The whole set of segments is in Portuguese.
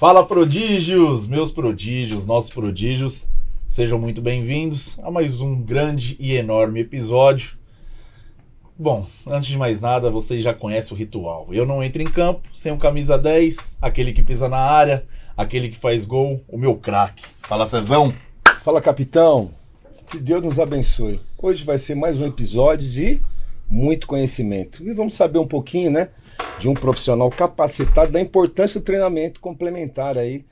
Fala prodígios, meus prodígios, nossos prodígios, sejam muito bem-vindos a mais um grande e enorme episódio. Bom, antes de mais nada, vocês já conhecem o ritual. Eu não entro em campo sem um camisa 10, aquele que pisa na área, aquele que faz gol, o meu craque. Fala, Cezão. Fala, capitão. Que Deus nos abençoe. Hoje vai ser mais um episódio de muito conhecimento. E vamos saber um pouquinho, né, de um profissional capacitado, da importância do treinamento complementar aí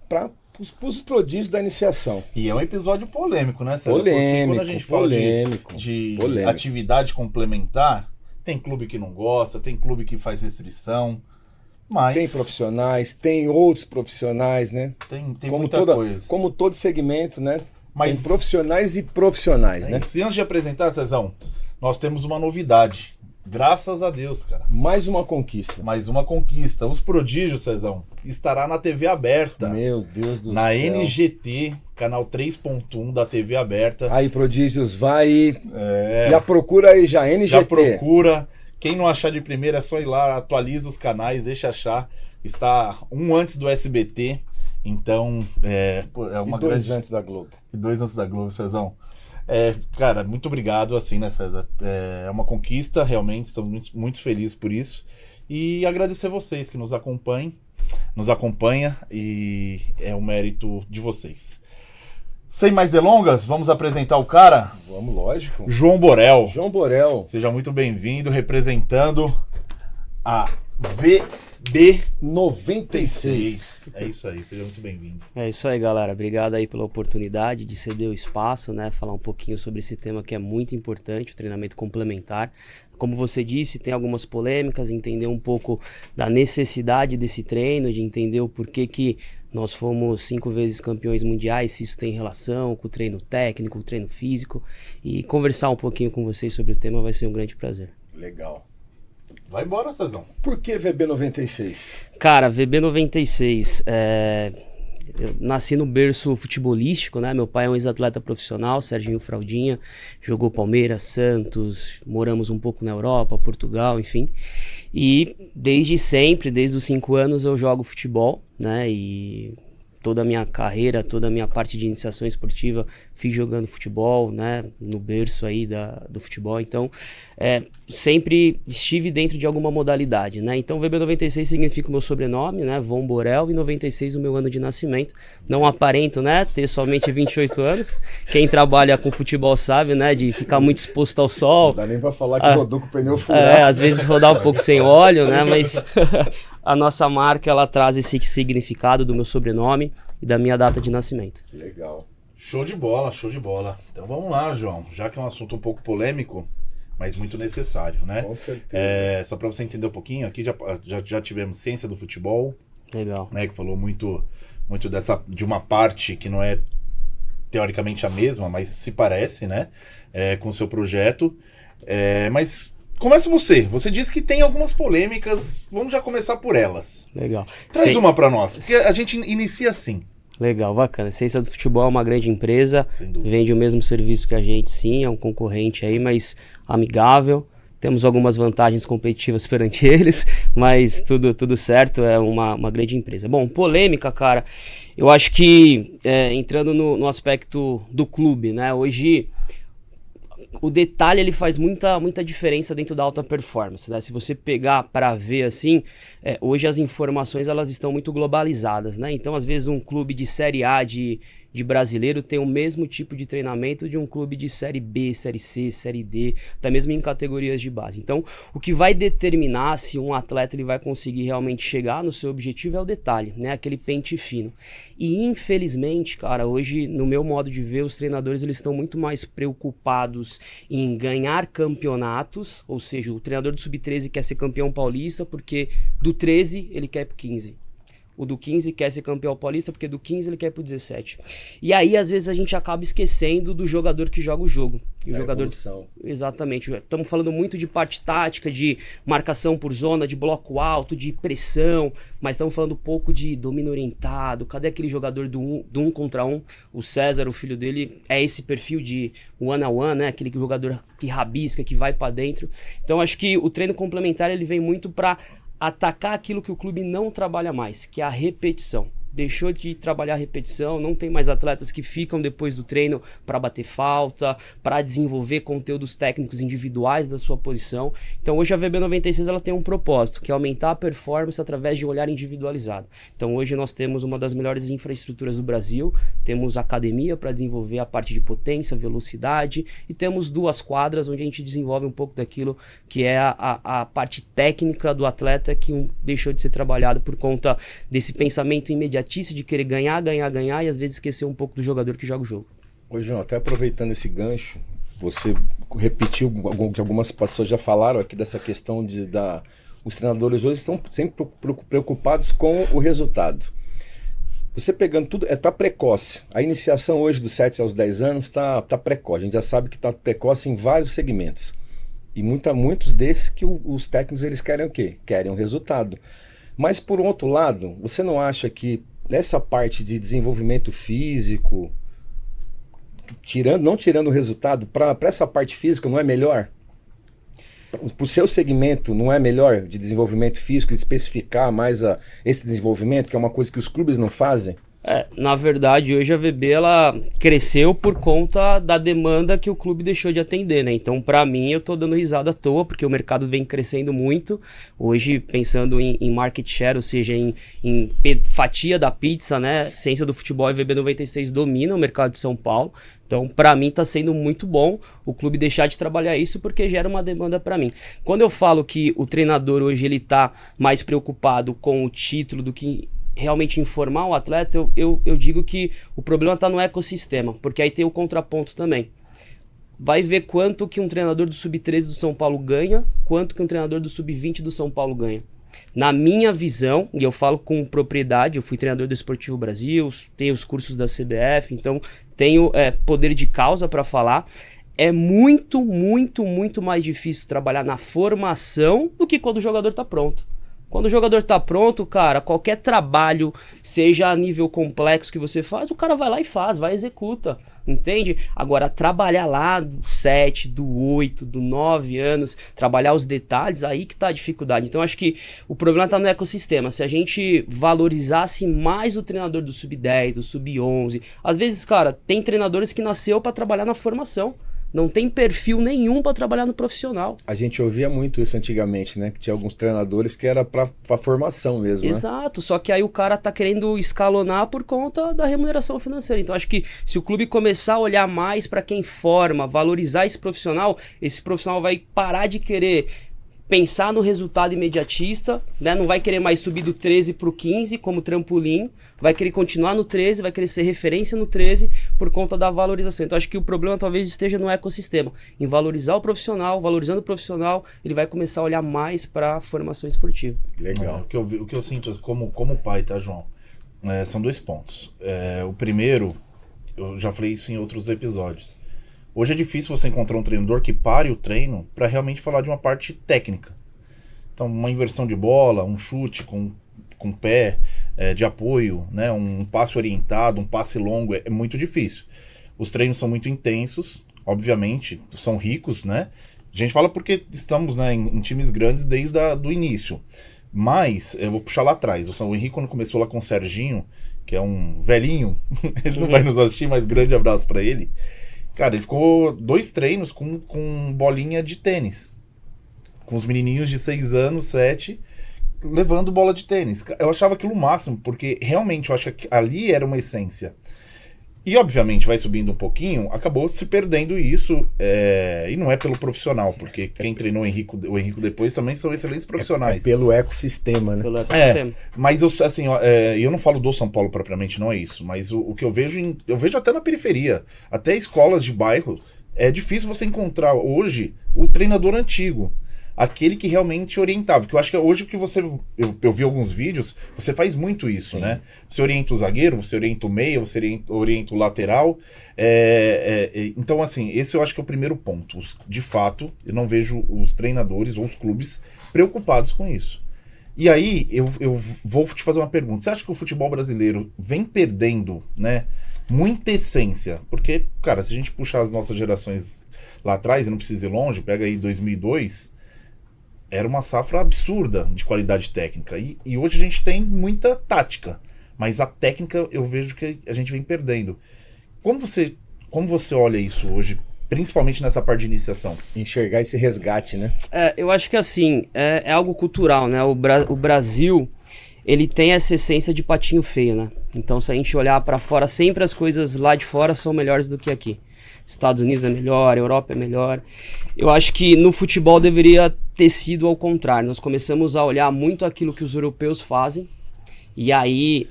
para os prodígios da iniciação. E é um episódio polêmico, né, Cezão? Polêmico, porque quando a gente fala de atividade complementar, tem clube que não gosta, tem clube que faz restrição, mas... Tem profissionais, tem outros profissionais, né? Tem muita coisa. Como todo segmento, né? Mas... Tem profissionais e profissionais, né? E antes de apresentar, Cezão, nós temos uma novidade. Graças a Deus, cara. Mais uma conquista. Mais uma conquista. Os Prodígios, Cezão, estará na TV aberta. Meu Deus do céu. Na NGT, canal 3.1 da TV aberta. Aí, Prodígios, vai. Já procura aí já, NGT. Já procura. Quem não achar de primeira é só ir lá, atualiza os canais, deixa achar. Está um antes do SBT. Então, é uma e dois grande... antes da Globo. E 2 antes da Globo, Cezão. Cara, muito obrigado, assim, né, César? É uma conquista, realmente, estamos muito, muito felizes por isso. E agradecer vocês que nos acompanham, e é um mérito de vocês. Sem mais delongas, vamos apresentar o cara? Vamos, lógico. João Borel. João Borel. Seja muito bem-vindo, representando a VB96. É isso aí, seja muito bem-vindo. É isso aí, galera. Obrigado aí pela oportunidade de ceder o espaço, né? Falar um pouquinho sobre esse tema que é muito importante, o treinamento complementar. Como você disse, tem algumas polêmicas, entender um pouco da necessidade desse treino, de entender o porquê que nós fomos 5 vezes campeões mundiais, se isso tem relação com o treino técnico, o treino físico. E conversar um pouquinho com vocês sobre o tema vai ser um grande prazer. Legal. Vai embora, Cezão. Por que VB96? Cara, VB96, eu nasci no berço futebolístico, né? Meu pai é um ex-atleta profissional, Serginho Fraldinha, jogou Palmeiras, Santos, moramos um pouco na Europa, Portugal, enfim. E desde sempre, desde os 5 anos eu jogo futebol, né? E toda a minha carreira, toda a minha parte de iniciação esportiva fiz jogando futebol, né, no berço aí do futebol, então sempre estive dentro de alguma modalidade, né, então VB96 significa o meu sobrenome, né, Von Borel, e 96 o meu ano de nascimento. Não aparento, né, ter somente 28 anos, quem trabalha com futebol sabe, né, de ficar muito exposto ao sol. Não dá nem pra falar que rodou com o pneu furado. Às vezes rodar um pouco sem óleo, né, mas a nossa marca, ela traz esse significado do meu sobrenome e da minha data de nascimento. Legal. Show de bola, show de bola. Então vamos lá, João. Já que é um assunto um pouco polêmico, mas muito necessário, né? Com certeza. Só para você entender um pouquinho, aqui já tivemos ciência do futebol. Legal. Né, que falou muito de uma parte que não é teoricamente a mesma, mas se parece, né? Com o seu projeto. Mas começa você. Você disse que tem algumas polêmicas. Vamos já começar por elas. Legal. Traz uma para nós, porque a gente inicia assim. Legal, bacana. Ciência do Futebol é uma grande empresa, vende o mesmo serviço que a gente, sim, é um concorrente aí, mas amigável. Temos algumas vantagens competitivas perante eles, mas tudo certo, é uma grande empresa. Bom, polêmica, cara, eu acho que entrando no aspecto do clube, né, hoje o detalhe ele faz muita diferença dentro da alta performance, né? Se você pegar para ver assim, hoje as informações elas estão muito globalizadas, né? Então às vezes um clube de série A de brasileiro tem o mesmo tipo de treinamento de um clube de série B, série C, série D, até mesmo em categorias de base. Então o que vai determinar se um atleta ele vai conseguir realmente chegar no seu objetivo é o detalhe, né? Aquele pente fino. E infelizmente, cara, hoje no meu modo de ver, os treinadores eles estão muito mais preocupados em ganhar campeonatos, ou seja, o treinador do Sub-13 quer ser campeão paulista porque do 13 ele quer ir pro 15. O do 15 quer ser campeão paulista porque do 15 ele quer ir pro 17. E aí, às vezes, a gente acaba esquecendo do jogador que joga o jogo. E o jogador... evolução. Exatamente. Estamos falando muito de parte tática, de marcação por zona, de bloco alto, de pressão, mas estamos falando pouco de domínio orientado. Cadê aquele jogador do um contra um? O César, o filho dele, é esse perfil de one-on-one, né? Aquele jogador que rabisca, que vai para dentro. Então, acho que o treino complementar ele vem muito para atacar aquilo que o clube não trabalha mais, que é a repetição. deixou de trabalhar a repetição, não tem mais atletas que ficam depois do treino para bater falta, para desenvolver conteúdos técnicos individuais da sua posição. Então hoje a VB96 ela tem um propósito, que é aumentar a performance através de um olhar individualizado. Então hoje nós temos uma das melhores infraestruturas do Brasil, temos academia para desenvolver a parte de potência, velocidade, e temos 2 quadras onde a gente desenvolve um pouco daquilo que é a parte técnica do atleta que deixou de ser trabalhado por conta desse pensamento imediatista de querer ganhar e às vezes esquecer um pouco do jogador que joga o jogo. Ô, João, até aproveitando esse gancho, você repetiu o que algumas pessoas já falaram aqui dessa questão os treinadores hoje estão sempre preocupados com o resultado. Você pegando tudo, tá precoce. A iniciação hoje dos 7 aos 10 anos tá precoce. A gente já sabe que tá precoce em vários segmentos. E muitos desses que os técnicos eles querem o quê? Querem um resultado. Mas por outro lado, você não acha que nessa parte de desenvolvimento físico, não tirando o resultado, para essa parte física não é melhor? Para o seu segmento não é melhor de desenvolvimento físico, de especificar mais esse desenvolvimento, que é uma coisa que os clubes não fazem? Na verdade, hoje a VB ela cresceu por conta da demanda que o clube deixou de atender, né? Então, para mim, eu tô dando risada à toa, porque o mercado vem crescendo muito. Hoje, pensando em market share, ou seja, em fatia da pizza, né? Ciência do futebol e VB96 domina o mercado de São Paulo. Então, para mim, tá sendo muito bom o clube deixar de trabalhar isso, porque gera uma demanda para mim. Quando eu falo que o treinador hoje ele tá mais preocupado com o título do que realmente informar o atleta, eu digo que o problema está no ecossistema, porque aí tem o contraponto também. Vai ver quanto que um treinador do Sub-13 do São Paulo ganha, quanto que um treinador do Sub-20 do São Paulo ganha. Na minha visão, e eu falo com propriedade, eu fui treinador do Esportivo Brasil, tenho os cursos da CBF, então tenho poder de causa para falar. É muito, muito, muito mais difícil trabalhar na formação do que quando o jogador está pronto. Quando o jogador tá pronto, cara, qualquer trabalho, seja a nível complexo que você faz, o cara vai lá e faz, vai e executa, entende? Agora, trabalhar lá do 7, do 8, do 9 anos, trabalhar os detalhes, aí que tá a dificuldade. Então, acho que o problema tá no ecossistema. Se a gente valorizasse mais o treinador do Sub-10, do Sub-11, às vezes, cara, tem treinadores que nasceu para trabalhar na formação. Não tem perfil nenhum para trabalhar no profissional. A gente ouvia muito isso antigamente, né? Que tinha alguns treinadores que era para formação mesmo, Exato, só que aí o cara tá querendo escalonar por conta da remuneração financeira. Então acho que se o clube começar a olhar mais para quem forma, valorizar esse profissional vai parar de querer pensar no resultado imediatista, né? Não vai querer mais subir do 13 para o 15 como trampolim, vai querer continuar no 13, vai querer ser referência no 13 por conta da valorização. Então acho que o problema talvez esteja no ecossistema, em valorizar o profissional, valorizando o profissional, ele vai começar a olhar mais para a formação esportiva. Legal. O que eu sinto como pai, tá, João? São 2 pontos. O primeiro, eu já falei isso em outros episódios. Hoje é difícil você encontrar um treinador que pare o treino para realmente falar de uma parte técnica. Então, uma inversão de bola, um chute com pé de apoio, né? Um passe orientado, um passe longo, é muito difícil. Os treinos são muito intensos, obviamente, são ricos, né? A gente fala porque estamos, né, em times grandes desde o início. Mas, eu vou puxar lá atrás. O Henrique, quando começou lá com o Serginho, que é um velhinho, ele não vai nos assistir, mas grande abraço para ele. Cara, ele ficou 2 treinos com bolinha de tênis. Com os menininhos de 6 anos, 7, levando bola de tênis. Eu achava aquilo o máximo, porque realmente eu acho que ali era uma essência. E obviamente vai subindo um pouquinho, acabou se perdendo isso, e não é pelo profissional, porque quem treinou o Henrique depois também são excelentes profissionais. É pelo ecossistema, né? Pelo ecossistema. Mas eu não falo do São Paulo propriamente, não é isso, mas o que eu vejo, eu vejo até na periferia, até escolas de bairro, é difícil você encontrar hoje o treinador antigo. Aquele que realmente orientava, porque eu acho que hoje que eu vi alguns vídeos, você faz muito isso, sim, né? Você orienta o zagueiro, você orienta o meia, você orienta o lateral, então assim, esse eu acho que é o primeiro ponto. De fato, eu não vejo os treinadores ou os clubes preocupados com isso. E aí, eu vou te fazer uma pergunta, você acha que o futebol brasileiro vem perdendo, né, muita essência? Porque, cara, se a gente puxar as nossas gerações lá atrás, e não precisa ir longe, pega aí 2002... era uma safra absurda de qualidade técnica. E hoje a gente tem muita tática. mas a técnica eu vejo que a gente vem perdendo. Como você olha isso hoje, principalmente nessa parte de iniciação? Enxergar esse resgate, né? Eu acho que assim, é algo cultural, né? O Brasil, ele tem essa essência de patinho feio, né? Então, se a gente olhar para fora, sempre as coisas lá de fora são melhores do que aqui. Estados Unidos é melhor, Europa é melhor. Eu acho que no futebol deveria ter sido ao contrário. Nós começamos a olhar muito aquilo que os europeus fazem. E aí,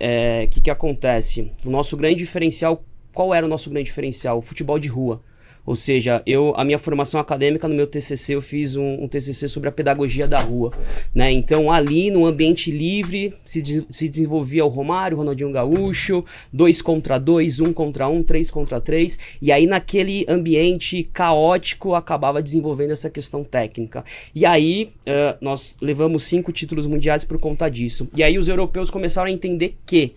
o que acontece? O nosso grande diferencial, qual era o nosso grande diferencial? O futebol de rua. Ou seja, a minha formação acadêmica, no meu TCC, eu fiz um TCC sobre a pedagogia da rua, né? Então, ali, no ambiente livre, se desenvolvia o Romário, o Ronaldinho Gaúcho, 2 contra 2, 1 contra 1, 3 contra 3, e aí, naquele ambiente caótico, acabava desenvolvendo essa questão técnica. E aí, nós levamos 5 títulos mundiais por conta disso. E aí, os europeus começaram a entender que,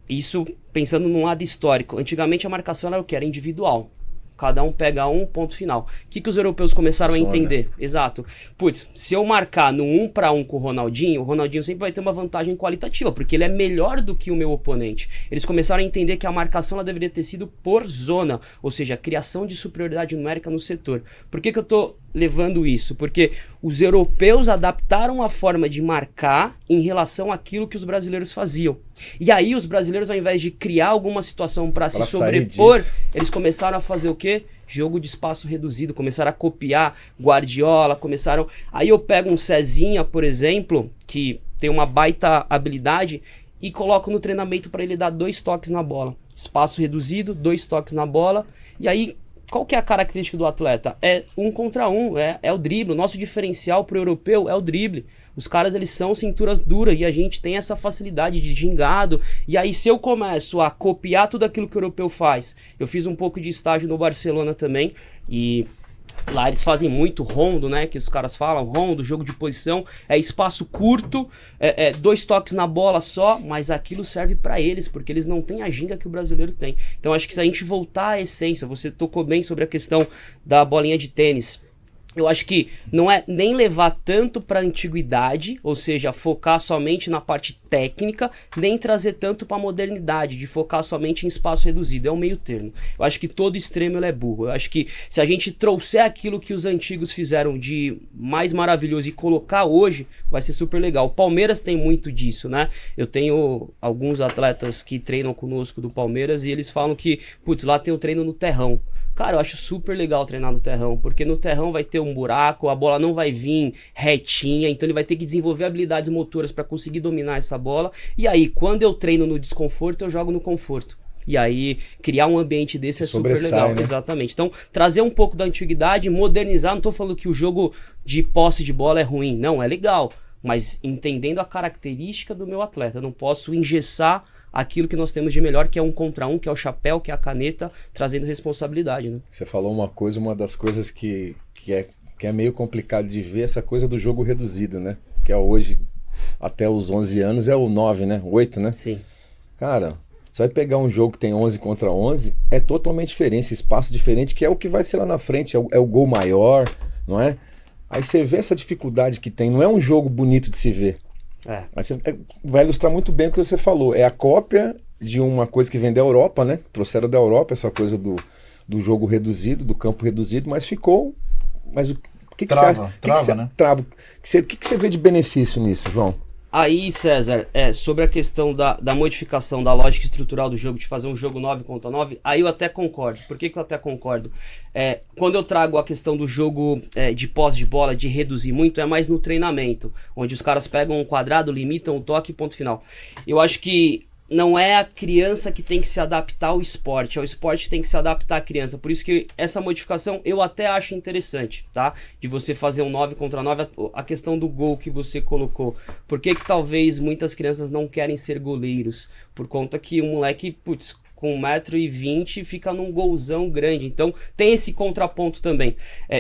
isso pensando num lado histórico, antigamente a marcação era o quê? Era individual. Cada um pega um, ponto final. O que os europeus começaram a entender? Exato. Putz, se eu marcar no 1 para 1 com o Ronaldinho sempre vai ter uma vantagem qualitativa, porque ele é melhor do que o meu oponente. Eles começaram a entender que a marcação ela deveria ter sido por zona, ou seja, a criação de superioridade numérica no setor. Por que eu tô levando isso? Porque os europeus adaptaram a forma de marcar em relação àquilo que os brasileiros faziam. E aí os brasileiros, ao invés de criar alguma situação para se sobrepor, eles começaram a fazer o quê? Jogo de espaço reduzido, começaram a copiar Guardiola, começaram... Aí eu pego um Cezinha, por exemplo, que tem uma baita habilidade, e coloco no treinamento para ele dar 2 toques na bola. Espaço reduzido, 2 toques na bola, e aí... Qual que é a característica do atleta? É 1 contra 1, é o drible. O nosso diferencial pro europeu é o drible. Os caras, eles são cinturas duras e a gente tem essa facilidade de gingado. E aí, se eu começo a copiar tudo aquilo que o europeu faz... Eu fiz um pouco de estágio no Barcelona também e... Lá eles fazem muito rondo, né? Que os caras falam, rondo, jogo de posição, é espaço curto, 2 toques na bola só, mas aquilo serve pra eles, porque eles não têm a ginga que o brasileiro tem. Então acho que se a gente voltar à essência, você tocou bem sobre a questão da bolinha de tênis. Eu acho que não é nem levar tanto para a antiguidade, ou seja, focar somente na parte técnica, nem trazer tanto para a modernidade, de focar somente em espaço reduzido. É um meio termo. Eu acho que todo extremo ele é burro. Eu acho que se a gente trouxer aquilo que os antigos fizeram de mais maravilhoso e colocar hoje, vai ser super legal. O Palmeiras tem muito disso, né? Eu tenho alguns atletas que treinam conosco do Palmeiras e eles falam que, putz, lá tem um treino no terrão. Cara, eu acho super legal treinar no terrão, porque no terrão vai ter um buraco, a bola não vai vir retinha, então ele vai ter que desenvolver habilidades motoras para conseguir dominar essa bola. E aí, quando eu treino no desconforto, eu jogo no conforto. E aí, criar um ambiente desse é super legal. Né? Exatamente. Então, trazer um pouco da antiguidade, modernizar. Não tô falando que o jogo de posse de bola é ruim. Não, é legal. Mas entendendo a característica do meu atleta. Eu não posso engessar aquilo que nós temos de melhor, que é 1 contra 1, que é o chapéu, que é a caneta, trazendo responsabilidade, né? Você falou uma das coisas que é meio complicado de ver, essa coisa do jogo reduzido, né? Que é hoje, até os 11 anos, é o 9, né? 8, né? Sim. Cara, você vai pegar um jogo que tem 11 contra 11, é totalmente diferente, espaço diferente, que é o que vai ser lá na frente, é o gol maior, não é? Aí você vê essa dificuldade que tem, não é um jogo bonito de se ver. Mas vai ilustrar muito bem o que você falou. É a cópia de uma coisa que vem da Europa, né? Trouxeram da Europa essa coisa do jogo reduzido, do campo reduzido, mas ficou... Mas o que você acha? Trava. O que você vê de benefício nisso, João? Aí, César, sobre a questão da modificação da lógica estrutural do jogo, de fazer um jogo 9 contra 9, aí eu até concordo. Por que eu até concordo? Quando eu trago a questão do jogo de posse de bola, de reduzir muito, é mais no treinamento, onde os caras pegam um quadrado, limitam o toque e ponto final. Eu acho que não é a criança que tem que se adaptar ao esporte, é o esporte que tem que se adaptar à criança. Por isso que essa modificação eu até acho interessante, tá? De você fazer um 9 contra 9, a questão do gol que você colocou. Por que talvez muitas crianças não querem ser goleiros? Por conta que um moleque, putz, com 1,20 m fica num golzão grande. Então tem esse contraponto também.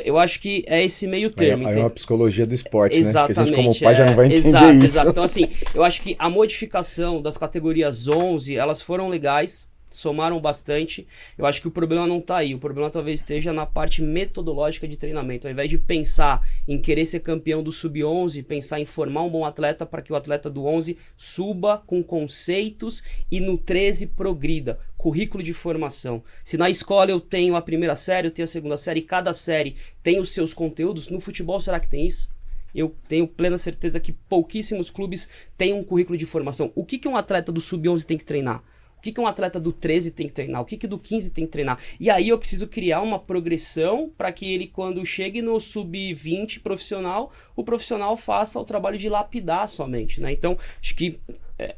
Eu acho que é esse meio termo. Aí é uma psicologia do esporte, exatamente, né? Que a gente como pai já não vai entender isso. Exato. Então assim, eu acho que a modificação das categorias 11, elas foram legais. somaram bastante. Eu acho que o problema não tá aí, o problema talvez esteja na parte metodológica de treinamento. Ao invés de pensar em querer ser campeão do sub-11, pensar em formar um bom atleta para que o atleta do 11 suba com conceitos e no 13 progrida. Currículo de formação. Se na escola eu tenho a primeira série, eu tenho a segunda série, e cada série tem os seus conteúdos, no futebol será que tem isso? Eu tenho plena certeza que pouquíssimos clubes têm um currículo de formação. O que um atleta do sub-11 tem que treinar? O que um atleta do 13 tem que treinar? O que do 15 tem que treinar? E aí eu preciso criar uma progressão para que ele, quando chegue no sub-20 profissional, o profissional faça o trabalho de lapidar somente, né? Então, acho que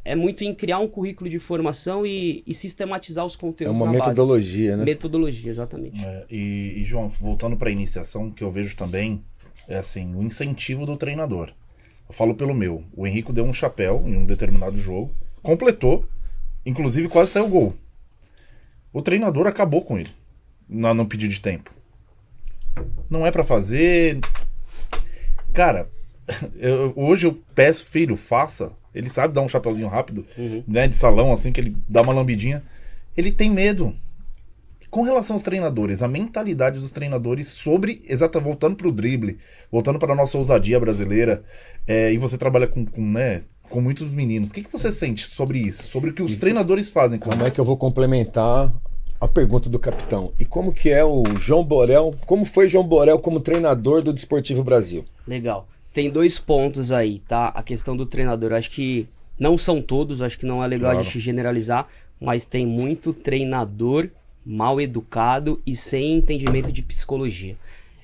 é muito em criar um currículo de formação e sistematizar os conteúdos. É uma metodologia, base. Né? Metodologia, exatamente. E João, voltando para a iniciação, que eu vejo também é assim, o incentivo do treinador. Eu falo pelo meu. O Henrico deu um chapéu em um determinado jogo, completou, inclusive quase saiu o gol. O treinador acabou com ele no pedido de tempo. Não é pra fazer. Cara, hoje eu peço, filho, faça. Ele sabe dar um chapéuzinho rápido, né, de salão, assim, que ele dá uma lambidinha. Ele tem medo. Com relação aos treinadores, a mentalidade dos treinadores sobre, voltando pro drible, voltando para a nossa ousadia brasileira, e você trabalha com muitos meninos. O que você sente sobre isso? Sobre o que os treinadores fazem com Como é que eu vou complementar a pergunta do capitão? E como que é o João Borel? Como foi João Borel como treinador do Desportivo Brasil? Legal. Tem 2 pontos aí, tá? A questão do treinador. Eu acho que não são todos, acho que não é legal a gente generalizar, mas tem muito treinador mal educado e sem entendimento de psicologia.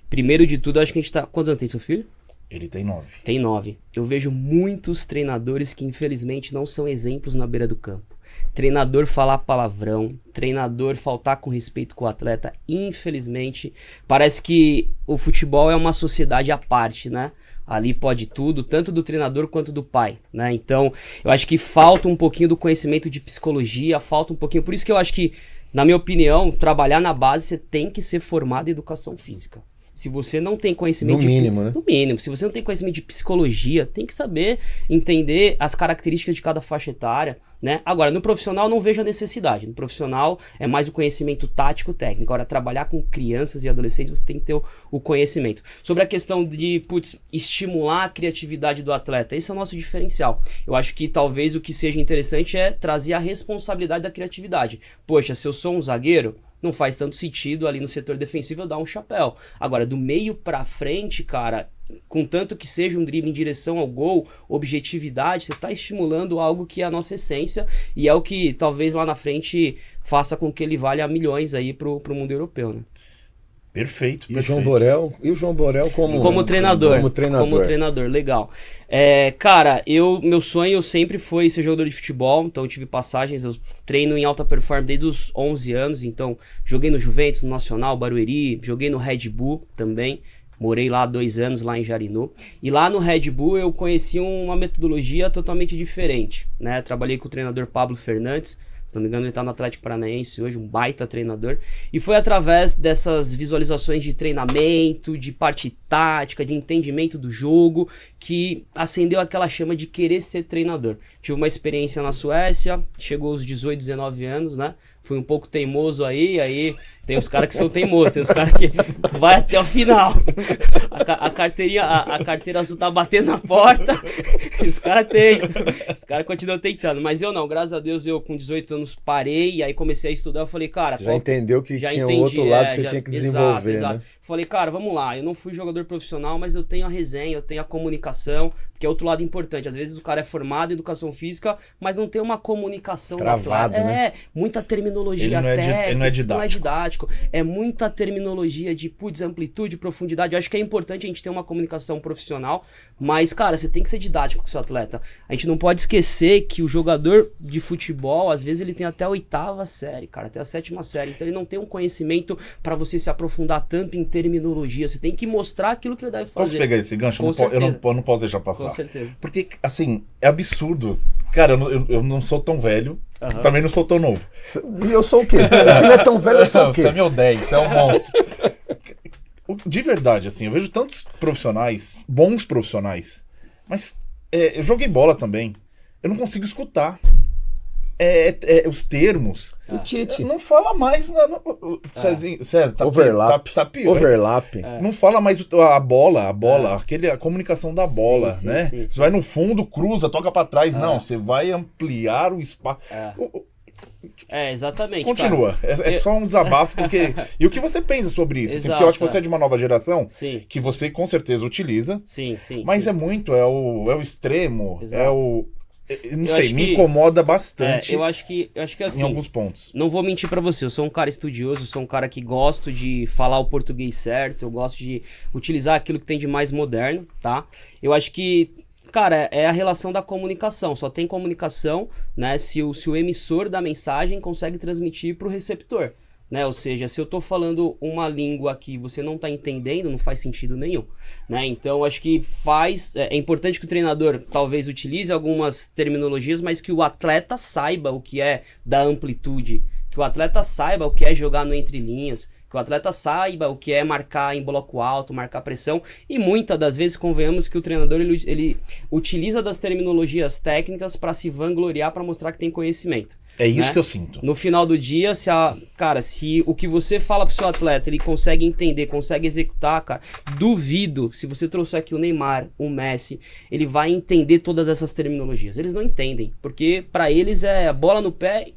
Primeiro de tudo, acho que a gente tá... Quantos anos tem seu filho? Ele tem 9. Tem 9. Eu vejo muitos treinadores que infelizmente não são exemplos na beira do campo. Treinador falar palavrão, treinador faltar com respeito com o atleta, infelizmente, parece que o futebol é uma sociedade à parte, né? Ali pode tudo, tanto do treinador quanto do pai, né? Então, eu acho que falta um pouquinho do conhecimento de psicologia, falta um pouquinho... Por isso que eu acho que, na minha opinião, trabalhar na base, você tem que ser formado em educação física. Se você não tem conhecimento... No mínimo, né? No mínimo. Se você não tem conhecimento de psicologia, tem que saber entender as características de cada faixa etária, né? Agora, no profissional não vejo a necessidade. No profissional é mais o conhecimento tático, técnico. Agora, trabalhar com crianças e adolescentes, você tem que ter o conhecimento. Sobre a questão de, estimular a criatividade do atleta, esse é o nosso diferencial. Eu acho que talvez o que seja interessante é trazer a responsabilidade da criatividade. Poxa, se eu sou um zagueiro... Não faz tanto sentido ali no setor defensivo eu dar um chapéu. Agora, do meio pra frente, cara, contanto que seja um drible em direção ao gol, objetividade, você tá estimulando algo que é a nossa essência e é o que talvez lá na frente faça com que ele valha milhões aí pro mundo europeu, né? Perfeito. E o João Borel como treinador. Como treinador, legal. Cara, meu sonho sempre foi ser jogador de futebol, então eu tive passagens, eu treino em alta performance desde os 11 anos, então joguei no Juventus, no Nacional, Barueri, joguei no Red Bull também, morei lá 2 anos, lá em Jarinu, e lá no Red Bull eu conheci uma metodologia totalmente diferente, né? Trabalhei com o treinador Pablo Fernandes. Se não me engano, ele está no Atlético Paranaense hoje, um baita treinador. E foi através dessas visualizações de treinamento, de parte tática, de entendimento do jogo, que acendeu aquela chama de querer ser treinador. Tive uma experiência na Suécia, chegou aos 18, 19 anos, né? Fui um pouco teimoso aí tem os caras que são teimosos, tem os caras que vai até o final. A carteira azul tá batendo na porta, e os caras continuam tentando. Mas eu não, graças a Deus, eu com 18 anos parei, e aí comecei a estudar, eu falei, cara... Você já entendeu que tinha um outro lado que você tinha que desenvolver, exato. né? Falei, cara, vamos lá, eu não fui jogador profissional, mas eu tenho a resenha, eu tenho a comunicação, que é outro lado importante. Às vezes o cara é formado em educação física, mas não tem uma comunicação... Travado, né? Muita terminologia técnica, ele não é didático. Não é didático. É muita terminologia de amplitude, profundidade. Eu acho que é importante a gente ter uma comunicação profissional, mas, cara, você tem que ser didático com o seu atleta. A gente não pode esquecer que o jogador de futebol, às vezes, ele tem até a 8ª série, cara, até a 7ª série. Então ele não tem um conhecimento pra você se aprofundar tanto em terminologia. Você tem que mostrar aquilo que ele deve fazer. Posso pegar esse gancho? Eu não posso deixar passar. Com certeza. Porque, assim, é absurdo. Cara, eu não sou tão velho, também não sou tão novo. E eu sou o quê? Se você não é tão velho, eu sou o quê? Você é meu 10, você é um monstro. De verdade, assim, eu vejo tantos profissionais, bons profissionais, mas eu joguei bola também. Eu não consigo escutar. os termos. O Tite. Não fala mais. César, tá Overlap. Tá pior. Overlap. Não fala mais a bola, a comunicação da bola, sim, né? sim. Você vai no fundo, cruza, toca pra trás. Não, você vai ampliar o espaço. Exatamente. Continua. Cara. É só um desabafo, porque... E o que você pensa sobre isso? Assim, porque eu acho que você é de uma nova geração, Sim. que você com certeza utiliza, Sim. mas sim. é o extremo, Exato. Não sei, me incomoda bastante eu acho que assim, em alguns pontos. Não vou mentir pra você, eu sou um cara estudioso, sou um cara que gosto de falar o português certo, eu gosto de utilizar aquilo que tem de mais moderno, tá? Eu acho que, cara, é a relação da comunicação, só tem comunicação, né, se o emissor da mensagem consegue transmitir pro receptor. Né? Ou seja, se eu tô falando uma língua que você não tá entendendo, não faz sentido nenhum, né? Então, acho que é importante que o treinador talvez utilize algumas terminologias, mas que o atleta saiba o que é dar amplitude, que o atleta saiba o que é jogar no entre linhas, que o atleta saiba o que é marcar em bloco alto, marcar pressão, e muitas das vezes convenhamos que o treinador ele utiliza das terminologias técnicas para se vangloriar, para mostrar que tem conhecimento. É isso, né? que eu sinto. No final do dia, se o que você fala pro seu atleta, ele consegue entender, consegue executar, cara, duvido, se você trouxer aqui o Neymar, o Messi, ele vai entender todas essas terminologias. Eles não entendem, porque para eles é a bola no pé.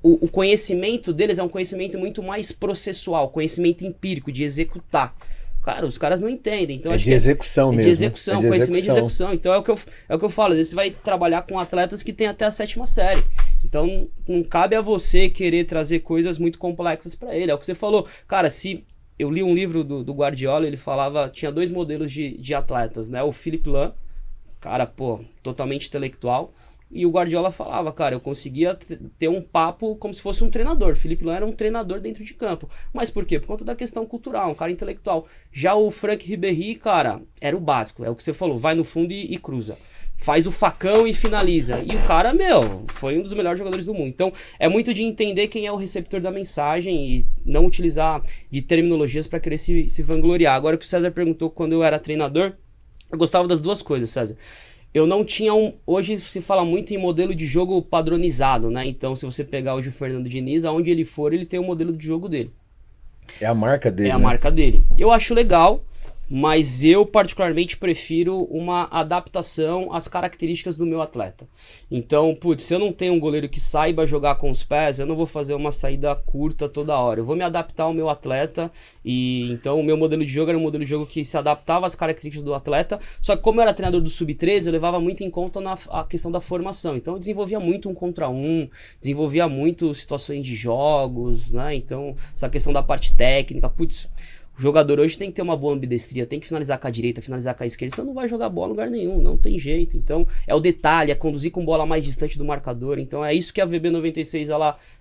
O conhecimento deles é um conhecimento muito mais processual, conhecimento empírico, de executar. Cara, os caras não entendem. Então, acho de execução mesmo. De execução, conhecimento de execução. Então é o que eu falo, às vezes você vai trabalhar com atletas que tem até a 7ª série. Então não cabe a você querer trazer coisas muito complexas para ele. É o que você falou. Cara, se eu li um livro do Guardiola, ele falava, tinha 2 modelos de atletas, né? O Philipp Lahm, cara, totalmente intelectual. E o Guardiola falava, cara, eu conseguia ter um papo como se fosse um treinador. Philipp Lahm era um treinador dentro de campo. Mas por quê? Por conta da questão cultural, um cara intelectual. Já o Franck Ribéry, cara, era o básico. É o que você falou, vai no fundo e cruza. Faz o facão e finaliza. E o cara, foi um dos melhores jogadores do mundo. Então, é muito de entender quem é o receptor da mensagem e não utilizar de terminologias para querer se vangloriar. Agora, o que o César perguntou quando eu era treinador, eu gostava das 2 coisas, César. Eu não tinha hoje se fala muito em modelo de jogo padronizado, né? Então, se você pegar hoje o Fernando Diniz, aonde ele for, ele tem o modelo de jogo dele. É a marca dele, É a marca dele. Eu acho legal, mas eu particularmente prefiro uma adaptação às características do meu atleta. Então, se eu não tenho um goleiro que saiba jogar com os pés, eu não vou fazer uma saída curta toda hora. Eu vou me adaptar ao meu atleta e então o meu modelo de jogo era um modelo de jogo que se adaptava às características do atleta, só que como eu era treinador do Sub-13, eu levava muito em conta a questão da formação. Então eu desenvolvia muito 1 contra 1, desenvolvia muito situações de jogos, né? Então essa questão da parte técnica, o jogador hoje tem que ter uma boa ambidestria, tem que finalizar com a direita, finalizar com a esquerda, senão não vai jogar bola em lugar nenhum, não tem jeito. Então, é o detalhe, é conduzir com bola mais distante do marcador. Então, é isso que a VB96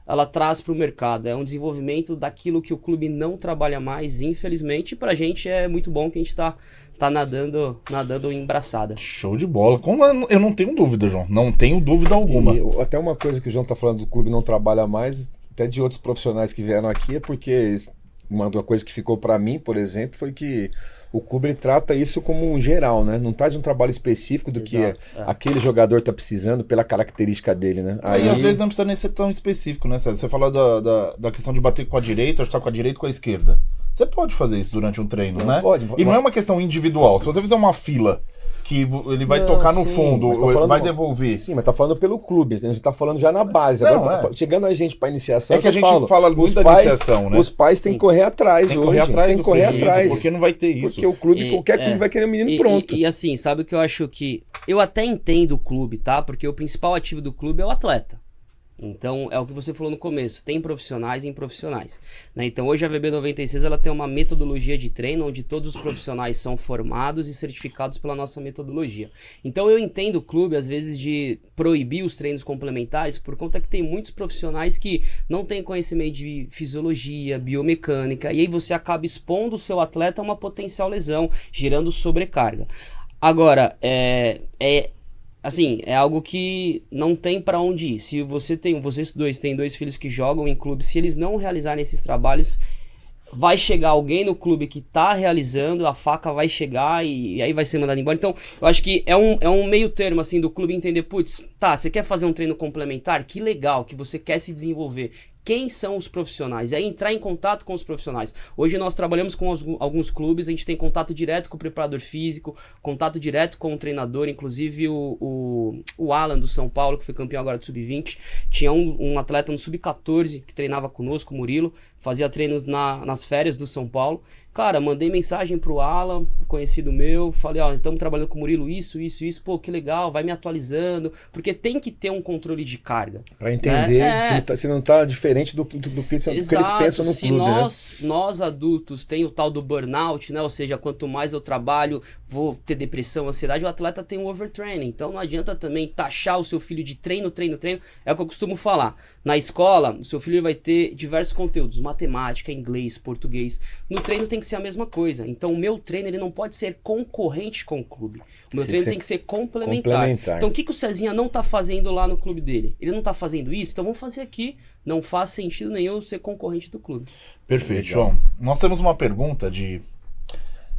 ela traz para o mercado. É um desenvolvimento daquilo que o clube não trabalha mais, infelizmente. Pra gente é muito bom que a gente tá nadando em braçada. Show de bola. Como eu não tenho dúvida, João. Não tenho dúvida alguma. E até uma coisa que o João tá falando do clube não trabalha mais, até de outros profissionais que vieram aqui, é porque... Uma coisa que ficou para mim, por exemplo, foi que o clube trata isso como um geral, né? Não tá de um trabalho específico do que aquele jogador tá precisando pela característica dele, né? Aí às vezes não precisa nem ser tão específico, né, César? Você fala da questão de bater com a direita, ajustar com a direita e com a esquerda. Você pode fazer isso durante um treino, né? Pode. E não é uma questão individual. Se você fizer uma fila que ele vai tocar no fundo, vai devolver. Sim, mas tá falando pelo clube, a gente tá falando já na base. Não, agora, chegando a gente pra iniciação, que a gente fala muito da iniciação, né? Os pais têm que correr atrás tem que correr atrás, tem que correr atrás. Porque não vai ter isso. Porque o clube, qualquer clube vai querer um menino pronto. E assim, sabe o que eu acho que... Eu até entendo o clube, tá? Porque o principal ativo do clube é o atleta. Então, é o que você falou no começo, tem profissionais e improfissionais, né? Então, hoje a VB96 ela tem uma metodologia de treino onde todos os profissionais são formados e certificados pela nossa metodologia. Então, eu entendo o clube, às vezes, de proibir os treinos complementares por conta que tem muitos profissionais que não têm conhecimento de fisiologia, biomecânica, e aí você acaba expondo o seu atleta a uma potencial lesão, gerando sobrecarga. Agora, assim, é algo que não tem pra onde ir. Se vocês dois têm 2 filhos que jogam em clube, se eles não realizarem esses trabalhos, vai chegar alguém no clube que tá realizando, a faca vai chegar e aí vai ser mandado embora. Então, eu acho que é um meio termo, assim, do clube entender, putz, tá, você quer fazer um treino complementar? Que legal, que você quer se desenvolver. Quem são os profissionais? E aí entrar em contato com os profissionais. Hoje nós trabalhamos com alguns clubes, a gente tem contato direto com o preparador físico, contato direto com o treinador, inclusive o Alan do São Paulo, que foi campeão agora do Sub-20, tinha um atleta no Sub-14 que treinava conosco, o Murilo, fazia treinos nas férias do São Paulo. Cara, mandei mensagem pro Alan, conhecido meu, falei, ó, estamos trabalhando com o Murilo, isso, pô, que legal, vai me atualizando, porque tem que ter um controle de carga. Pra entender se não tá diferente do que eles pensam no clube, nós adultos tem o tal do burnout, né, ou seja, quanto mais eu trabalho, vou ter depressão, ansiedade, o atleta tem um overtraining, então não adianta também taxar o seu filho de treino, é o que eu costumo falar. Na escola, o seu filho vai ter diversos conteúdos, matemática, inglês, português, no treino tem que ser a mesma coisa. Então o meu treino ele não pode ser concorrente com o clube. O meu treino tem que ser complementar. Então o que o Cezinha não tá fazendo lá no clube dele? Ele não tá fazendo isso? Então vamos fazer aqui. Não faz sentido nenhum ser concorrente do clube. Perfeito, João. Nós temos uma pergunta de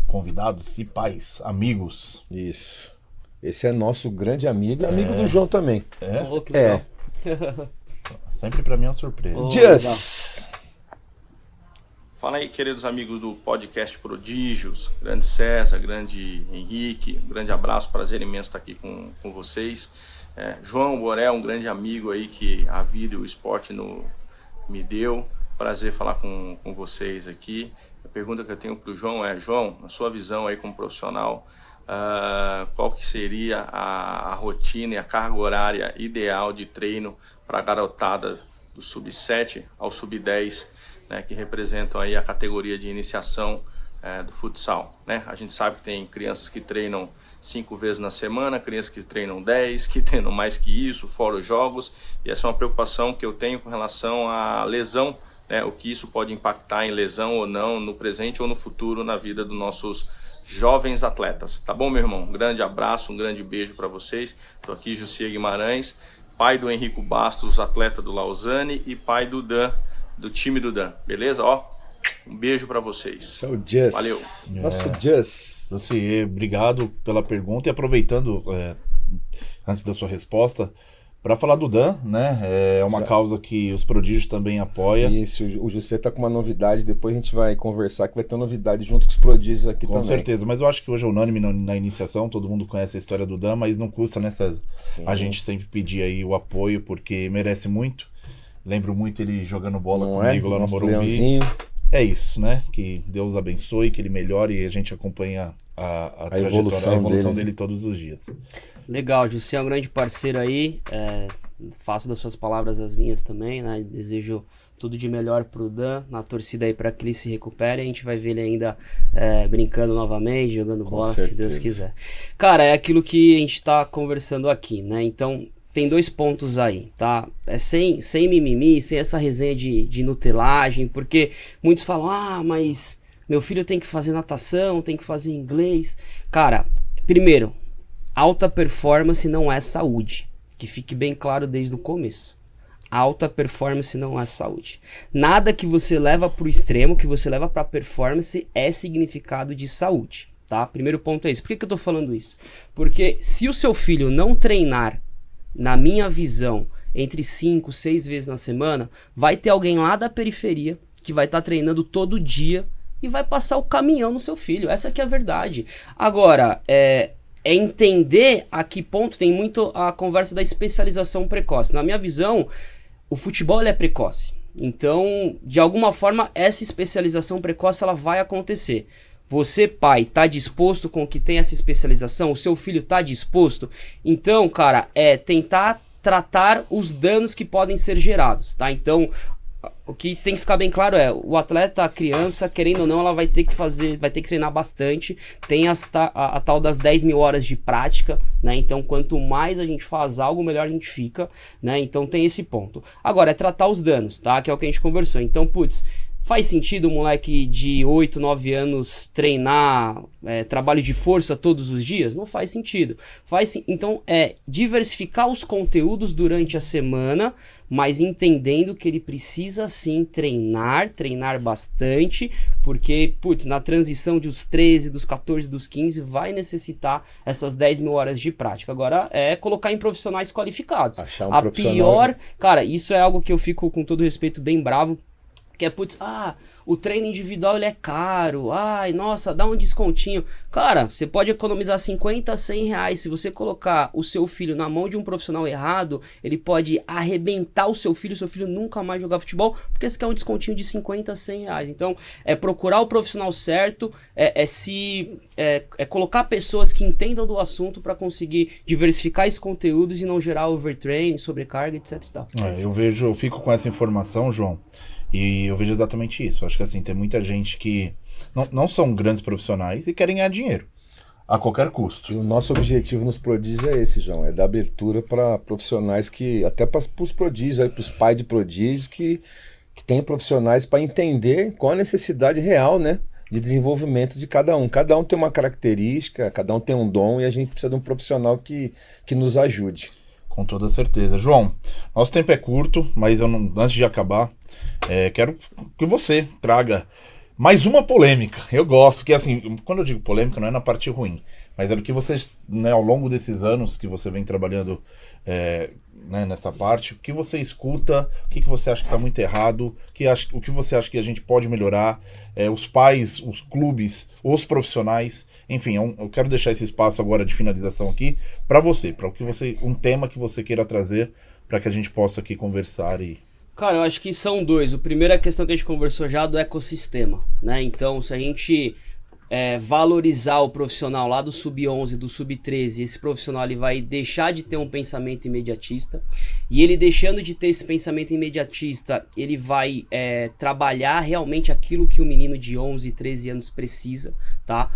convidados e pais, amigos. Isso. Esse é nosso grande amigo, amigo do João também. Oh, que legal. Sempre pra mim é uma surpresa. Fala aí, queridos amigos do podcast Prodígios, grande César, grande Henrique, um grande abraço, prazer imenso estar aqui com vocês. João Borel, um grande amigo aí que a vida e o esporte me deu, prazer falar com vocês aqui. A pergunta que eu tenho para o João é, João, na sua visão aí como profissional, qual que seria a rotina e a carga horária ideal de treino para a garotada do Sub-7 ao Sub-10, né, que representam aí a categoria de iniciação do futsal, né? A gente sabe que tem crianças que treinam 5 vezes na semana, crianças que treinam 10, que treinam mais que isso, fora os jogos, e essa é uma preocupação que eu tenho com relação à lesão, né, o que isso pode impactar em lesão ou não, no presente ou no futuro, na vida dos nossos jovens atletas. Tá bom, meu irmão? Um grande abraço, um grande beijo para vocês. Tô aqui, Jussier Guimarães, pai do Henrico Bastos, atleta do Lausanne, e pai do Dan, do time do Dan, beleza? Ó, um beijo pra vocês. Valeu. Nosso Just. Jussier, obrigado pela pergunta e aproveitando, antes da sua resposta, para falar do Dan, né? É uma causa que os Prodígios também apoiam. Isso, o Jussier tá com uma novidade, depois a gente vai conversar que vai ter novidade junto com os Prodígios aqui também. Com certeza, mas eu acho que hoje é unânime na iniciação, todo mundo conhece a história do Dan, mas não custa a gente sempre pedir aí o apoio, porque merece muito. Lembro muito ele jogando bola comigo lá no Morumbi. Leãozinho. É isso, né? Que Deus abençoe, que ele melhore e a gente acompanha a evolução dele todos os dias. Legal, Jussier é um grande parceiro aí. Faço das suas palavras as minhas também, né? Desejo tudo de melhor pro Dan, na torcida aí para que ele se recupere. A gente vai ver ele ainda brincando novamente, jogando bola, se Deus quiser. Cara, é aquilo que a gente tá conversando aqui, né? Então, tem 2 pontos aí, tá? Sem mimimi, sem essa resenha de nutelagem, porque muitos falam, mas meu filho tem que fazer natação, tem que fazer inglês. Cara, primeiro, alta performance não é saúde, que fique bem claro desde o começo. Alta performance não é saúde. Nada que você leva pro extremo, que você leva pra performance é significado de saúde, tá? Primeiro ponto é isso. Por que eu tô falando isso? Porque se o seu filho não treinar, na minha visão, entre 5, 6 vezes na semana, vai ter alguém lá da periferia que vai estar treinando todo dia e vai passar o caminhão no seu filho. Essa que é a verdade. Agora, é entender a que ponto tem muito a conversa da especialização precoce. Na minha visão, o futebol ele é precoce. Então, de alguma forma, essa especialização precoce ela vai acontecer. Você, pai, está disposto com que tem essa especialização? O seu filho está disposto? Então, cara, tentar tratar os danos que podem ser gerados, tá? Então, o que tem que ficar bem claro o atleta, a criança, querendo ou não, ela vai ter que treinar bastante. Tem a tal das 10 mil horas de prática, né? Então, quanto mais a gente faz algo, melhor a gente fica, né? Então, tem esse ponto. Agora, é tratar os danos, tá? Que é o que a gente conversou. Então, Faz sentido um moleque de 8, 9 anos treinar trabalho de força todos os dias? Não faz sentido. Então, diversificar os conteúdos durante a semana, mas entendendo que ele precisa sim treinar bastante, porque, na transição dos 13, dos 14, dos 15, vai necessitar essas 10 mil horas de prática. Agora, colocar em profissionais qualificados. Achar um profissional... pior... Cara, isso é algo que eu fico, com todo respeito, bem bravo. Que é, o treino individual ele é caro, nossa, dá um descontinho. Cara, você pode economizar 50, 100 reais. Se você colocar o seu filho na mão de um profissional errado, ele pode arrebentar o seu filho nunca mais jogar futebol, porque você quer um descontinho de 50, 100 reais. Então, procurar o profissional certo, colocar pessoas que entendam do assunto para conseguir diversificar esses conteúdos e não gerar overtraining, sobrecarga, etc e tal. Eu fico com essa informação, João. E eu vejo exatamente isso. Acho que assim, tem muita gente que não são grandes profissionais e querem ganhar dinheiro a qualquer custo. E o nosso objetivo nos prodígios é esse, João. É dar abertura para profissionais até para os prodígios, para os pais de prodígios que tem profissionais para entender qual a necessidade real, né, de desenvolvimento de cada um. Cada um tem uma característica, cada um tem um dom e a gente precisa de um profissional que nos ajude. Com toda certeza. João, nosso tempo é curto, mas antes de acabar, quero que você traga mais uma polêmica. Eu gosto, que assim, quando eu digo polêmica, não é na parte ruim, mas é do que vocês, né, ao longo desses anos que você vem trabalhando nessa parte, o que você escuta, o que você acha que está muito errado, o que você acha que a gente pode melhorar, os pais, os clubes, os profissionais, enfim, eu quero deixar esse espaço agora de finalização aqui para você, um tema que você queira trazer para que a gente possa aqui conversar e... Cara, eu acho que são dois. O primeiro é a questão que a gente conversou já do ecossistema, né? Então, se a gente valorizar o profissional lá do sub-11, do sub-13, esse profissional ele vai deixar de ter um pensamento imediatista, e ele deixando de ter esse pensamento imediatista, ele vai trabalhar realmente aquilo que o menino de 11, 13 anos precisa, tá?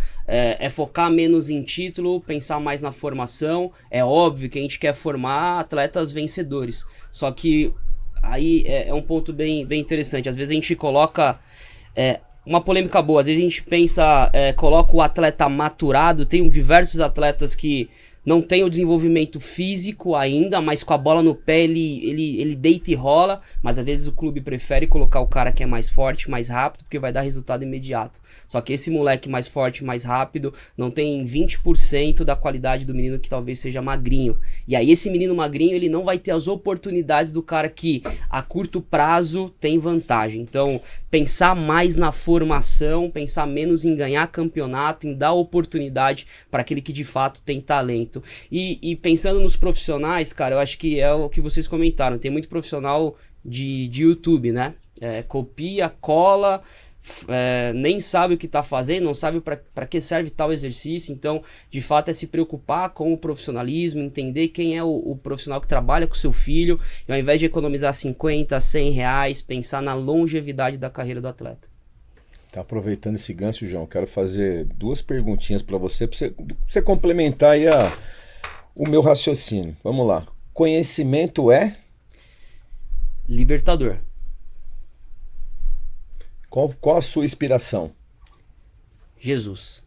Focar menos em título, pensar mais na formação. É óbvio que a gente quer formar atletas vencedores, só que aí é um ponto bem interessante. Às vezes a gente coloca... uma polêmica boa, às vezes a gente pensa, coloca o atleta maturado, tem diversos atletas que não tem o desenvolvimento físico ainda, mas com a bola no pé ele deita e rola, mas às vezes o clube prefere colocar o cara que é mais forte, mais rápido, porque vai dar resultado imediato. Só que esse moleque mais forte, mais rápido, não tem 20% da qualidade do menino que talvez seja magrinho. E aí esse menino magrinho, ele não vai ter as oportunidades do cara que a curto prazo tem vantagem. Então, pensar mais na formação, pensar menos em ganhar campeonato, em dar oportunidade para aquele que de fato tem talento. E pensando nos profissionais, cara, eu acho que é o que vocês comentaram. Tem muito profissional de YouTube, né? Copia, cola, nem sabe o que está fazendo, não sabe para que serve tal exercício. Então, de fato, é se preocupar com o profissionalismo, entender quem é o profissional que trabalha com o seu filho, e ao invés de economizar 50, 100 reais, pensar na longevidade da carreira do atleta. Tá aproveitando esse gancho, João, quero fazer 2 perguntinhas para você complementar aí o meu raciocínio. Vamos lá. Conhecimento é? Libertador. Qual a sua inspiração? Jesus.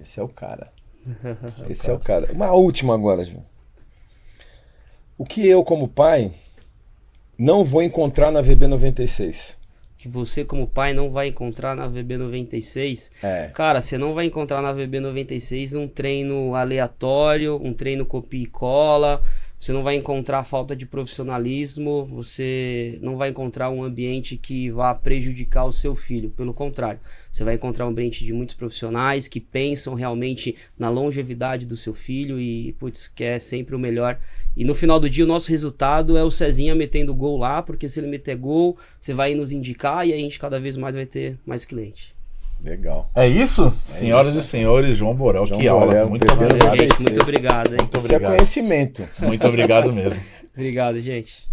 Esse é o cara. Esse é o cara. Uma última agora, João. O que eu, como pai, não vou encontrar na VB96? Que você, como pai, não vai encontrar na VB96? Cara, você não vai encontrar na VB96 um treino aleatório, um treino copia e cola. Você não vai encontrar falta de profissionalismo, você não vai encontrar um ambiente que vá prejudicar o seu filho. Pelo contrário, você vai encontrar um ambiente de muitos profissionais que pensam realmente na longevidade do seu filho e, quer sempre o melhor. E no final do dia, o nosso resultado é o Cezinha metendo gol lá, porque se ele meter gol, você vai nos indicar e a gente cada vez mais vai ter mais cliente. Legal. É isso? Senhoras e senhores, João Borel, que aula. Muito obrigado. Gente, muito obrigado, hein? Muito Isso obrigado. É conhecimento. Muito obrigado mesmo. Obrigado, gente.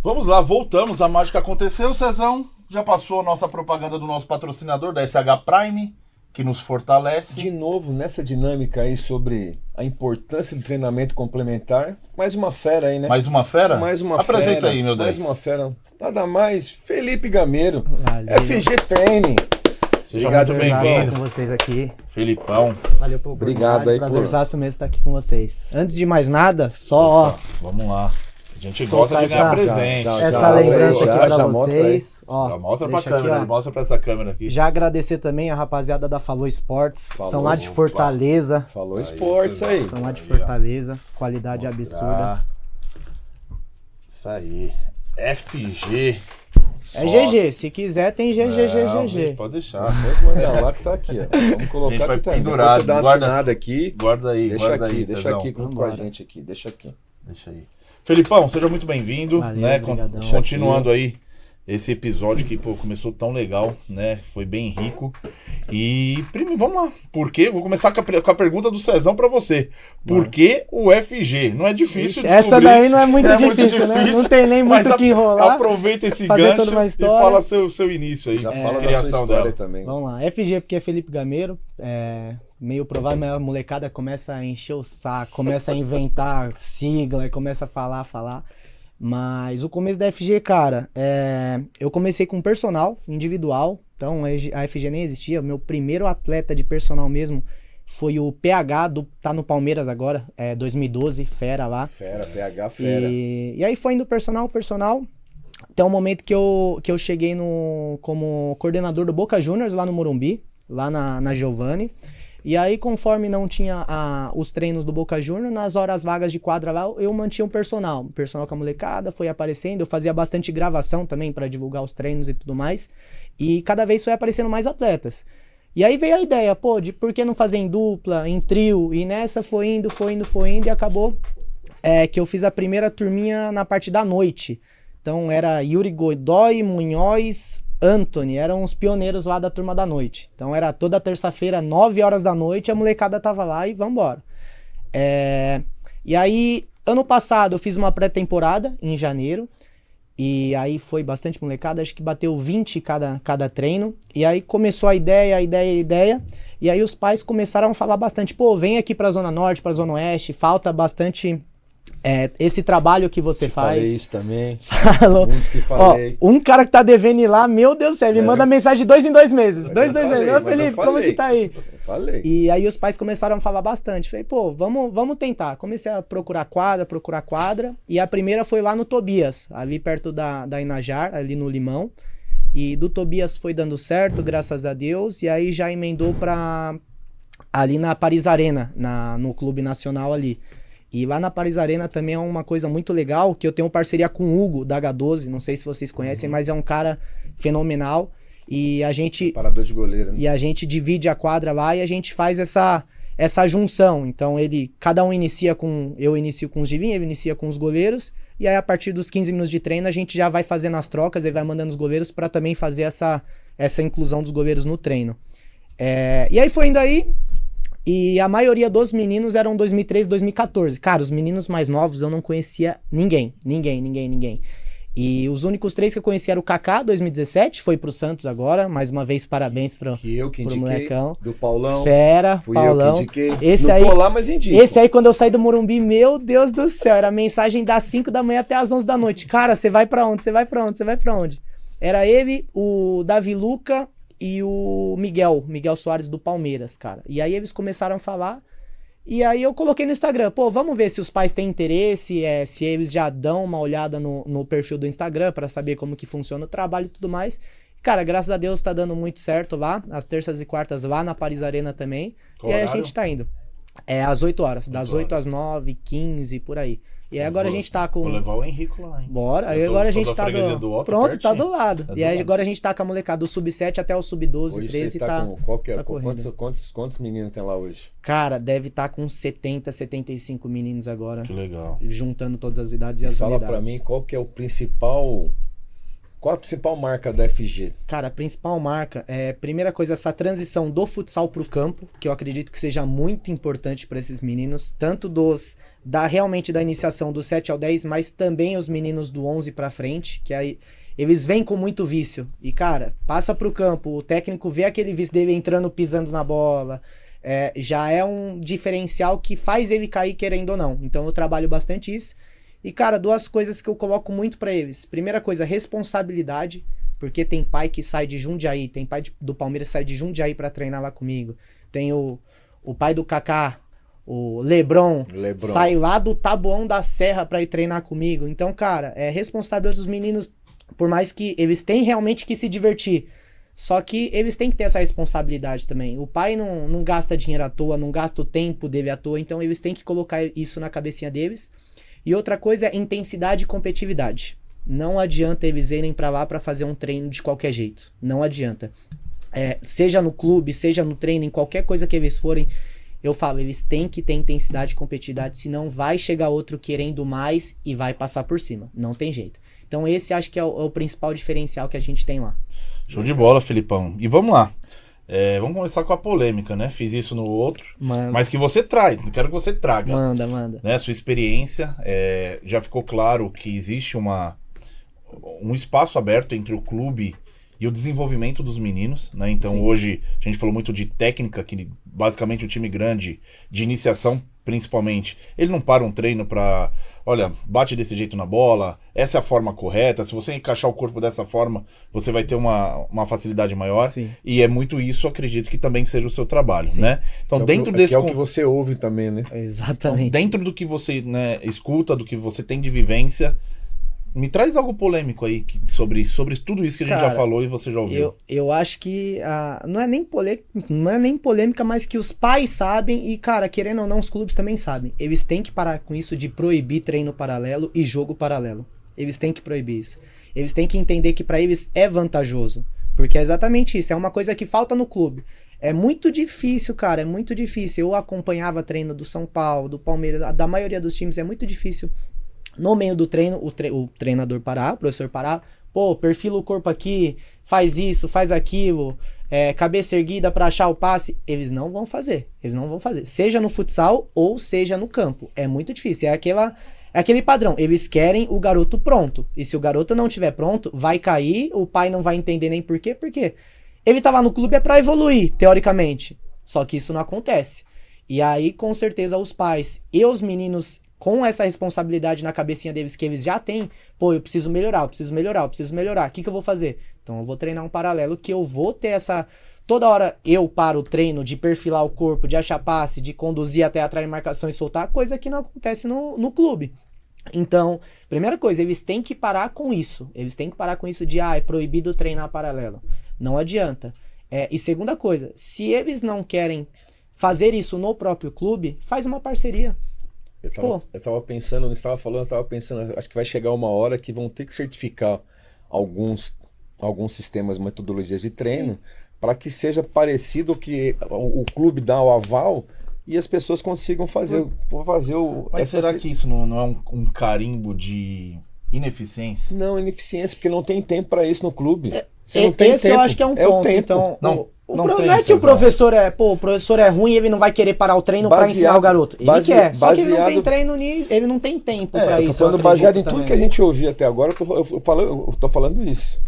Vamos lá, voltamos. A mágica aconteceu, Cezão. Já passou a nossa propaganda do nosso patrocinador, da SH Prime. que nos fortalece. De novo, nessa dinâmica aí sobre a importância do treinamento complementar, mais uma fera aí, né? Mais uma fera? Mais uma Apresenta fera, aí, meu Deus. Mais uma fera. Nada mais, Felipe Gameiro, Valeu. FG Training. Seja Obrigado, muito Prazerzaço bem-vindo. com vocês aqui. Felipão. Valeu pela Obrigado aí por- Prazerzaço mesmo estar aqui com vocês. Antes de mais nada, só Vamos lá. A gente Soltar gosta de ganhar essa- presente. já, essa já, lembrança já, aqui pra já mostra aí. vocês. Ó, Já mostra pra deixa aqui, câmera, ó. mostra pra essa câmera aqui. Já agradecer também a rapaziada da Falou Esportes. Falou, São lá de opa. Fortaleza. Falou esportes aí. São lá de Aí, Fortaleza. Qualidade Mostrar. absurda. Isso aí. FG. É GG. Se quiser, tem GG, Não, gente, GG. pode deixar. Pode mandar lá que tá aqui, ó. Vamos A colocar gente vai aqui também. pendurar, Depois você dá uma guarda- assinada aqui. Guarda aí, Deixa guarda aqui, aí, deixa Cezão. aqui com a Vambora. gente aqui, deixa aqui. Deixa aí. Felipão, seja muito bem-vindo, Valeu, né? obrigadão. Continuando aí esse episódio que pô, começou tão legal, né? Foi bem rico. E vamos lá. Por quê? Vou começar com a pergunta do Cezão pra você. Por que o FG? Não é difícil descobrir. Essa daí não é muito difícil, né? Não tem nem muito mas o que enrolar. Aproveita esse fazer gancho toda uma e história. fala seu início aí. Já de fala da sua criação história dela. também. Vamos lá. FG porque é Felipe Gameiro. Meio provável, mas a molecada começa a encher o saco, começa a inventar sigla, começa a falar. Mas o começo da FG, cara, eu comecei com personal individual, então a FG nem existia. Meu primeiro atleta de personal mesmo foi o PH, tá no Palmeiras agora, 2012, fera lá. Fera, PH fera. E aí foi indo personal, até o momento que eu cheguei como coordenador do Boca Juniors lá no Morumbi, lá na Giovanni. E aí, conforme não tinha os treinos do Boca Juniors, nas horas vagas de quadra lá, eu mantinha um personal. O personal com a molecada foi aparecendo, eu fazia bastante gravação também para divulgar os treinos e tudo mais. E cada vez foi aparecendo mais atletas. E aí veio a ideia, pô, de por que não fazer em dupla, em trio? E nessa foi indo, e acabou que eu fiz a primeira turminha na parte da noite. Então era Yuri Godoy, Munhoz, Anthony, eram os pioneiros lá da turma da noite. Então era toda terça-feira, 9 horas da noite, a molecada tava lá e vambora. E aí, ano passado eu fiz uma pré-temporada em janeiro. E aí foi bastante molecada, acho que bateu 20 cada treino. E aí começou a ideia. E aí os pais começaram a falar bastante, pô, vem aqui pra Zona Norte, pra Zona Oeste, falta bastante esse trabalho que você faz. Falei isso também. Falou. Muitos que falei. Ó, um cara que tá devendo ir lá, meu Deus do céu, me manda mensagem de 2 em 2 meses. Mas 2 eu em 2 falei, meses. Ô, mas eu Felipe, como falei. que tá aí? Eu falei. E aí os pais começaram a falar bastante. Falei, pô, vamos tentar. Comecei a procurar quadra. E a primeira foi lá no Tobias, ali perto da Inajar, ali no Limão. E do Tobias foi dando certo, graças a Deus. E aí já emendou ali na Paris Arena, no Clube Nacional ali. E lá na Paris Arena também é uma coisa muito legal, que eu tenho parceria com o Hugo, da H12, não sei se vocês conhecem, mas é um cara fenomenal. E a gente... Parador de goleiro, né? E a gente divide a quadra lá e a gente faz essa junção. Então cada um inicia com... Eu inicio com os divinhos, ele inicia com os goleiros. E aí a partir dos 15 minutos de treino a gente já vai fazendo as trocas e vai mandando os goleiros para também fazer essa inclusão dos goleiros no treino. E aí foi indo aí. E a maioria dos meninos eram 2013, 2014. Cara, os meninos mais novos eu não conhecia ninguém. E os únicos 3 que eu conhecia era o Kaká, 2017, foi pro Santos agora. Mais uma vez, parabéns pro indiquei, molecão. do Paulão. Fera, Fui Paulão. eu que indiquei. Esse não aí, tô lá, mas indico. Esse aí, quando eu saí do Morumbi, meu Deus do céu, era mensagem das 5 da manhã até as 11 da noite. Cara, você vai pra onde? Era ele, o Davi Luca e o Miguel Soares do Palmeiras, cara. E aí eles começaram a falar, e aí eu coloquei no Instagram, pô, vamos ver se os pais têm interesse, se eles já dão uma olhada no perfil do Instagram pra saber como que funciona o trabalho e tudo mais. Cara, graças a Deus tá dando muito certo lá, às terças e quartas lá na Paris Arena também. Qual e aí horário? a gente tá indo. Às 8 horas, das 8 às 9, 15, por aí. E aí agora a gente tá com... Vou levar o Henrico lá, hein? Bora, aí Eu agora a sou gente da tá freguesia do Otto, pronto, tá pertinho. do lado. Tá do E aí lado. agora a gente tá com a molecada do Sub-7 até o Sub-12, Hoje 13 você tá com tá correndo. quantos meninos tem lá hoje? Cara, deve estar com 70, 75 meninos agora, Que legal. juntando todas as idades e as Fala unidades. pra mim qual que é o principal... Qual a principal marca da FG? Cara, a principal marca primeira coisa, essa transição do futsal pro campo, que eu acredito que seja muito importante para esses meninos, tanto realmente da iniciação do 7 ao 10, mas também os meninos do 11 pra frente, que aí eles vêm com muito vício. E, cara, passa pro campo, o técnico vê aquele vício dele entrando, pisando na bola. Já é um diferencial que faz ele cair querendo ou não. Então eu trabalho bastante isso. E, cara, 2 coisas que eu coloco muito pra eles. Primeira coisa, responsabilidade. Porque tem pai que sai de Jundiaí, tem pai do Palmeiras que sai de Jundiaí pra treinar lá comigo. Tem o pai do Kaká, o Lebron, sai lá do Taboão da Serra pra ir treinar comigo. Então, cara, é responsabilidade dos meninos, por mais que eles têm realmente que se divertir. Só que eles têm que ter essa responsabilidade também. O pai não gasta dinheiro à toa, não gasta o tempo dele à toa, então eles têm que colocar isso na cabecinha deles. E outra coisa é intensidade e competitividade. Não adianta eles irem pra lá pra fazer um treino de qualquer jeito. Não adianta. Seja no clube, seja no treino, em qualquer coisa que eles forem, eu falo, eles têm que ter intensidade e competitividade, senão vai chegar outro querendo mais e vai passar por cima. Não tem jeito. Então esse acho que é o principal diferencial que a gente tem lá. Show de bola, Felipão. E vamos lá. Vamos começar com a polêmica, né? Fiz isso no outro, mas que você traz, quero que você traga. Manda. Né? Sua experiência, já ficou claro que existe um espaço aberto entre o clube e o desenvolvimento dos meninos, né? Então Sim. Hoje a gente falou muito de técnica, que basicamente o time grande, de iniciação principalmente, ele não para um treino pra, olha, bate desse jeito na bola, essa é a forma correta, se você encaixar o corpo dessa forma, você vai ter uma facilidade maior. Sim. E é muito isso, acredito que também seja o seu trabalho, Sim. Né? Então dentro desse... é o que você ouve também, né? Exatamente. Então, dentro do que você, né, escuta, do que você tem de vivência, me traz algo polêmico aí sobre tudo isso que a gente já falou e você já ouviu. Eu acho que não é nem polêmica, mas que os pais sabem e, cara, querendo ou não, os clubes também sabem. Eles têm que parar com isso de proibir treino paralelo e jogo paralelo. Eles têm que proibir isso. Eles têm que entender que pra eles é vantajoso. Porque é exatamente isso, é uma coisa que falta no clube. É muito difícil, cara, é muito difícil. Eu acompanhava treino do São Paulo, do Palmeiras, da maioria dos times, é muito difícil. No meio do treino, o treinador parar, o professor parar, perfila o corpo aqui, faz isso, faz aquilo, cabeça erguida pra achar o passe. Eles não vão fazer, seja no futsal ou seja no campo. É muito difícil, é aquele padrão. Eles querem o garoto pronto, e se o garoto não estiver pronto, vai cair, o pai não vai entender nem por quê, porque ele tá lá no clube é pra evoluir, teoricamente, só que isso não acontece. E aí, com certeza, os pais e os meninos com essa responsabilidade na cabecinha deles que eles já têm, eu preciso melhorar. O que eu vou fazer? Então eu vou treinar um paralelo que eu vou ter essa... Toda hora eu paro o treino de perfilar o corpo, de achar passe, de conduzir até atrás de marcação e soltar, coisa que não acontece no clube. Então, primeira coisa, eles têm que parar com isso. Eles têm que parar com isso de, é proibido treinar paralelo. Não adianta. E segunda coisa, se eles não querem fazer isso no próprio clube, faz uma parceria. Eu tava pensando, acho que vai chegar uma hora que vão ter que certificar alguns sistemas, metodologias de treino, para que seja parecido que o clube dá o aval e as pessoas consigam fazer o... Mas será que isso não é um carimbo de ineficiência? Não, ineficiência, porque não tem tempo para isso no clube. Você não tem tempo. Eu acho que é um ponto. Então, não é que o professor o professor é ruim e ele não vai querer parar o treino para ensinar o garoto. Ele quer, só que ele não tem treino nisso, ele não tem tempo para isso. Falando baseado em tudo que a gente ouviu até agora, eu tô falando isso.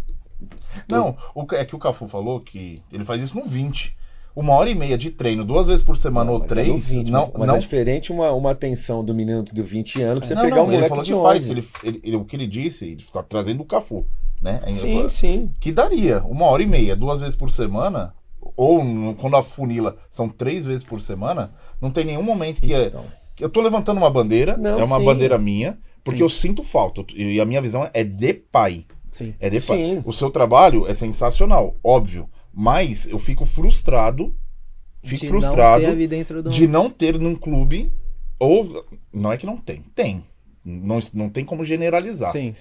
Não, é que o Cafu falou que ele faz isso no 20. 1h30 de treino, 2 vezes por semana ou 3. 20, mas é diferente uma atenção do menino de 20 anos pra você pegar um moleque de 11. O que ele disse, ele está trazendo o Cafu, né? Sim. Que daria 1h30, 2 vezes por semana, ou quando a funila são 3 vezes por semana, não tem nenhum momento que eu tô levantando uma bandeira, bandeira minha, porque eu sinto falta, e a minha visão é de pai. Sim. É de pai. O seu trabalho é sensacional, óbvio, mas eu fico frustrado de não ter num clube, ou não é que não tem, não tem como generalizar. Sim.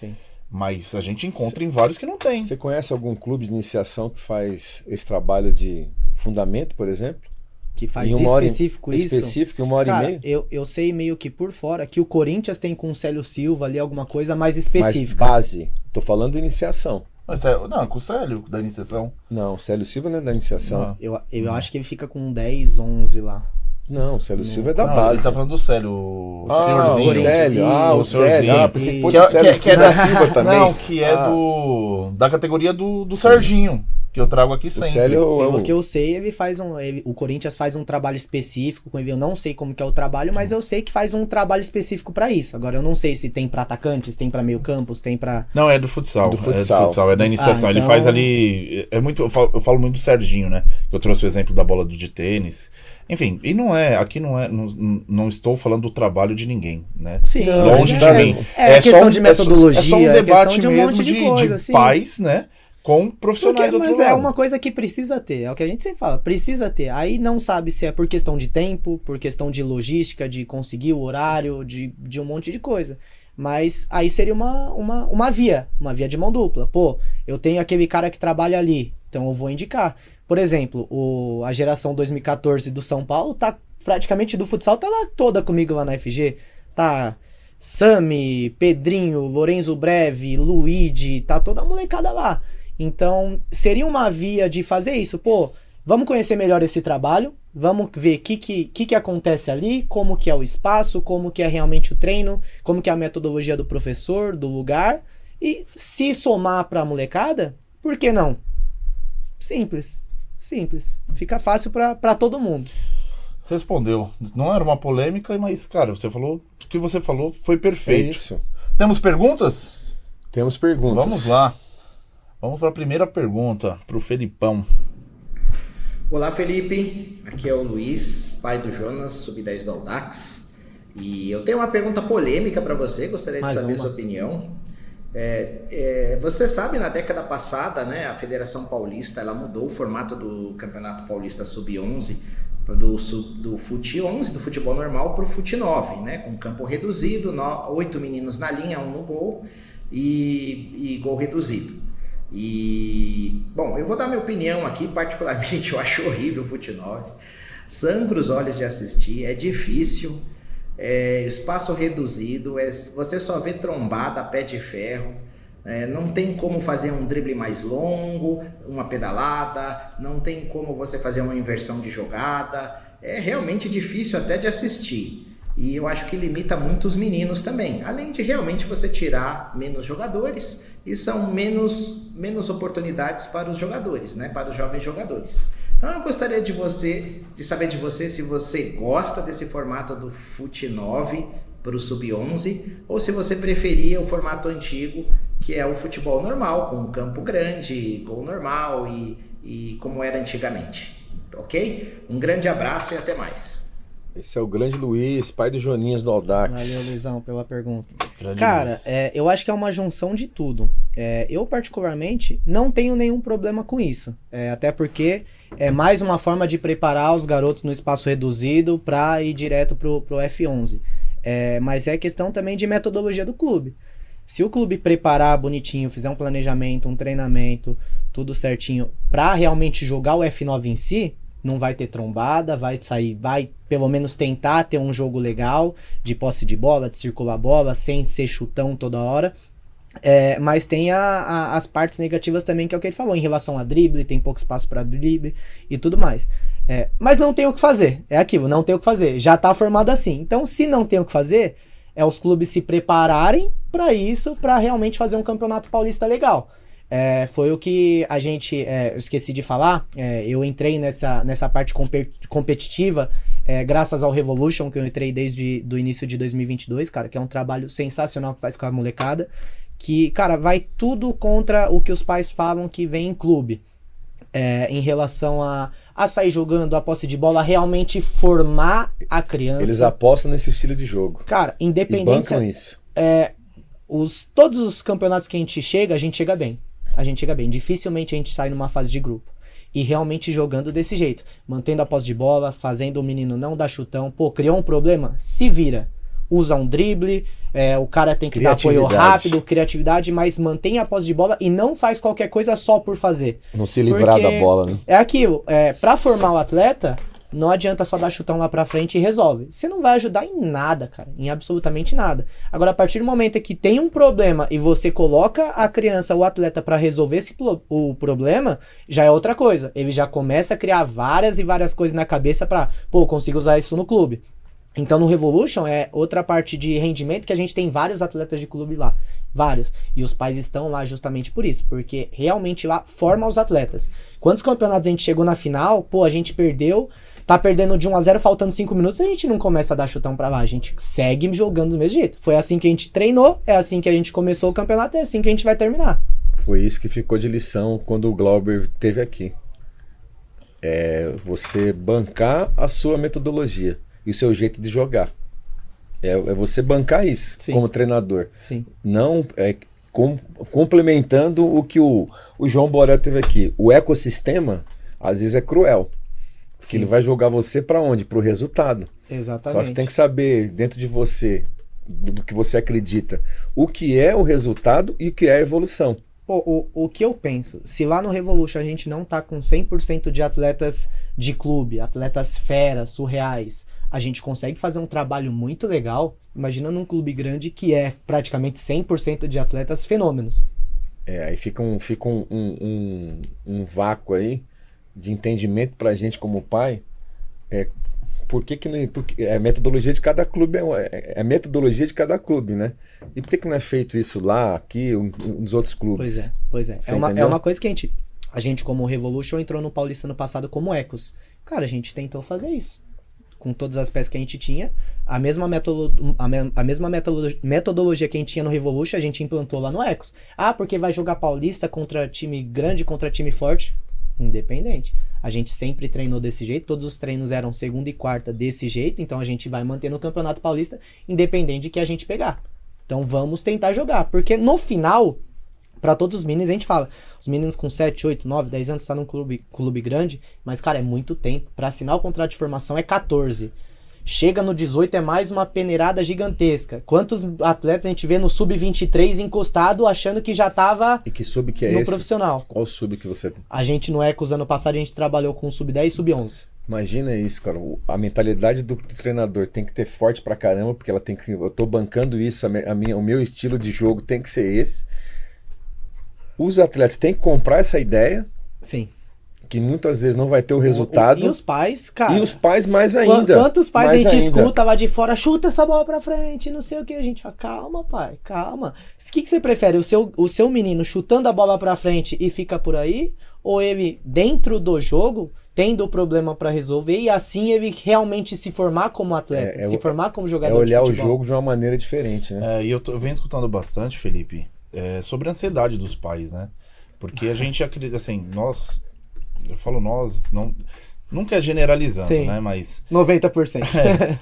Mas a gente encontra em vários que não tem. Você conhece algum clube de iniciação que faz esse trabalho de fundamento, por exemplo? Que faz específico isso? Específico, 1h30? Eu sei meio que por fora que o Corinthians tem com o Célio Silva ali alguma coisa mais específica. Mais base. Tô falando de iniciação. Não, com o Célio, da iniciação. Não, o Célio Silva não é da iniciação. Eu acho que ele fica com 10, 11 lá. Não, o Célio Silva é da Não, base. ele tá falando do Célio. O o senhorzinho. Célio. O senhorzinho. Pensei que fosse Que o Célio é da Silva também. Não, que é da categoria do Serginho, que eu trago aqui O sempre. Célio é Pelo que eu sei, o Corinthians faz um trabalho específico com ele. Eu não sei como que é o trabalho, mas eu sei que faz um trabalho específico pra isso. Agora, eu não sei se tem pra atacantes, tem pra meio campo, se tem pra... Não, é do futsal. Do futsal. É da iniciação. Ah, Ele então- faz ali. Eu falo muito do Serginho, né? Que eu trouxe o exemplo da bola de tênis. Enfim, e não é. Aqui não estou falando do trabalho de ninguém, né? Sim, Longe de mim. É só questão um- de metodologia, É só um é debate questão de um mesmo monte de de coisa, assim. pais, né? Com profissionais do outro Mas lado. é uma coisa que precisa ter, é o que a gente sempre fala, precisa ter. Aí não sabe se é por questão de tempo, por questão de logística, de conseguir o horário, de um monte de coisa. Mas aí seria uma via de mão dupla. Pô, eu tenho aquele cara que trabalha ali, então eu vou indicar. Por exemplo, a geração 2014 do São Paulo tá praticamente do futsal, tá lá toda comigo lá na FG. Tá Sami, Pedrinho, Lorenzo Breve, Luigi, tá toda a molecada lá. Então, seria uma via de fazer isso. Pô, vamos conhecer melhor esse trabalho, vamos ver o que acontece ali, como que é o espaço, como que é realmente o treino, como que é a metodologia do professor, do lugar. E se somar pra molecada, por que não? Simples. Fica fácil pra todo mundo. Respondeu. Não era uma polêmica, mas, cara, o que você falou foi perfeito. É isso. Temos perguntas? Temos perguntas. Vamos lá. Vamos para a primeira pergunta, pro Felipão. Olá, Felipe. Aqui é o Luiz, pai do Jonas, sub-10 do Audax. E eu tenho uma pergunta polêmica para você, gostaria de saber sua opinião. Você sabe, na década passada, né, a Federação Paulista ela mudou o formato do Campeonato Paulista Sub-11 do Fute 11, do futebol normal, para o Fute 9, né, com campo reduzido, 8 meninos na linha, 1 no gol e gol reduzido. E, bom, eu vou dar minha opinião aqui, particularmente eu acho horrível o Fute 9, sangra os olhos de assistir, é difícil, espaço reduzido, você só vê trombada, pé de ferro, não tem como fazer um drible mais longo, uma pedalada, não tem como você fazer uma inversão de jogada, é realmente difícil até de assistir. E eu acho que limita muito os meninos também, além de realmente você tirar menos jogadores e são menos oportunidades para os jogadores, né? Para os jovens jogadores. Então eu gostaria de saber de você se você gosta desse formato do Fute 9 para o Sub-11 ou se você preferia o formato antigo, que é o futebol normal, com um campo grande, gol normal e como era antigamente. Ok? Um grande abraço e até mais. Esse é o grande Luiz, pai do Joninhas do Audax. Valeu, Luizão, pela pergunta. Grande Cara, Luiz. eu acho que é uma junção de tudo. Eu, particularmente, não tenho nenhum problema com isso. Até porque é mais uma forma de preparar os garotos no espaço reduzido para ir direto pro F11. Mas é questão também de metodologia do clube. Se o clube preparar bonitinho, fizer um planejamento, um treinamento, tudo certinho, para realmente jogar o F9 em si, não vai ter trombada, vai pelo menos tentar ter um jogo legal, de posse de bola, de circular a bola, sem ser chutão toda hora. Mas tem as partes negativas também, que é o que ele falou, em relação a drible, tem pouco espaço para drible e tudo mais. Mas não tem o que fazer, é aquilo, não tem o que fazer, já tá formado assim. Então, se não tem o que fazer, é os clubes se prepararem para isso, para realmente fazer um campeonato paulista legal. Foi o que a gente, eu esqueci de falar, eu entrei nessa parte competitiva, graças ao Revolution, que eu entrei desde o início de 2022, cara, que é um trabalho sensacional que faz com a molecada, que, cara, vai tudo contra o que os pais falam que vem em clube, em relação a sair jogando, a posse de bola, a realmente formar a criança. Eles apostam nesse estilo de jogo. Cara, E independência... bancam isso. Todos os campeonatos que a gente chega bem. A gente chega bem. Dificilmente a gente sai numa fase de grupo. E realmente jogando desse jeito. Mantendo a posse de bola, fazendo o menino não dar chutão. Pô, criou um problema? Se vira. Usa um drible, o cara tem que dar apoio rápido, criatividade, mas mantém a posse de bola e não faz qualquer coisa só por fazer. Não se livrar da bola, né? É aquilo. Pra formar o atleta, não adianta só dar chutão lá pra frente e resolve. Você não vai ajudar em nada, cara. Em absolutamente nada. Agora, a partir do momento que tem um problema e você coloca a criança, o atleta, pra resolver o problema, já é outra coisa. Ele já começa a criar várias e várias coisas na cabeça pra, pô, consigo usar isso no clube. Então no Revolution é outra parte de rendimento que a gente tem vários atletas de clube lá. Vários. E os pais estão lá justamente por isso. Porque realmente lá forma os atletas. Quantos campeonatos a gente chegou na final, pô, a gente perdeu, tá perdendo de 1-0 faltando 5 minutos, a gente não começa a dar chutão pra lá. A gente segue jogando do mesmo jeito. Foi assim que a gente treinou, é assim que a gente começou o campeonato, é assim que a gente vai terminar. Foi isso que ficou de lição quando o Glauber esteve aqui. É você bancar a sua metodologia e o seu jeito de jogar. É você bancar isso. Sim. Como treinador. Sim. Não complementando o que o João Boré teve aqui. O ecossistema, às vezes, é cruel. Que ele vai jogar você para onde? Para o resultado. Exatamente. Só que você tem que saber, dentro de você, do que você acredita, o que é o resultado e o que é a evolução. Pô, o que eu penso, se lá no Revolution a gente não tá com 100% de atletas de clube, atletas feras, surreais, a gente consegue fazer um trabalho muito legal. Imagina num clube grande que é praticamente 100% de atletas fenômenos. Aí fica um vácuo aí de entendimento pra gente como pai. Porque a metodologia de cada clube é a metodologia de cada clube, né? E por que não é feito isso lá, aqui, nos outros clubes? Pois é. É uma coisa que a gente como Revolution entrou no Paulista no passado como Ecos. Cara, a gente tentou fazer isso. Com todas as peças que a gente tinha, a mesma metodologia que a gente tinha no Revolution, a gente implantou lá no Ecos. Ah, porque vai jogar Paulista contra time grande, contra time forte? Independente. A gente sempre treinou desse jeito, todos os treinos eram segunda e quarta desse jeito, então a gente vai manter no Campeonato Paulista, independente de que a gente pegar. Então vamos tentar jogar, porque no final, pra todos os meninos, a gente fala, os meninos com 7, 8, 9, 10 anos estão num clube grande, mas cara, é muito tempo. Pra assinar o contrato de formação é 14. Chega no 18 é mais uma peneirada gigantesca. Quantos atletas a gente vê no sub-23 encostado achando que já tava e que sub que é no esse? Profissional? Qual sub que você... A gente no Ecos ano passado a gente trabalhou com sub-10 e sub-11. Imagina isso, cara. A mentalidade do treinador tem que ter forte pra caramba, porque ela tem que... Eu tô bancando isso, o meu estilo de jogo tem que ser esse. Os atletas têm que comprar essa ideia. Sim. Que muitas vezes não vai ter o resultado. E os pais, cara. E os pais mais ainda. Quantos pais a gente escuta lá de fora, chuta essa bola pra frente, não sei o que. A gente fala, calma, pai, calma. O que você prefere? O seu menino chutando a bola pra frente e fica por aí? Ou ele, dentro do jogo, tendo o problema pra resolver e assim ele realmente se formar como atleta, se formar como jogador de futebol? É olhar o jogo de uma maneira diferente, né? E eu venho escutando bastante, Felipe, sobre a ansiedade dos pais, né? Porque a gente acredita, assim, eu falo nós, nunca é generalizando, sim, né? Mas 90%.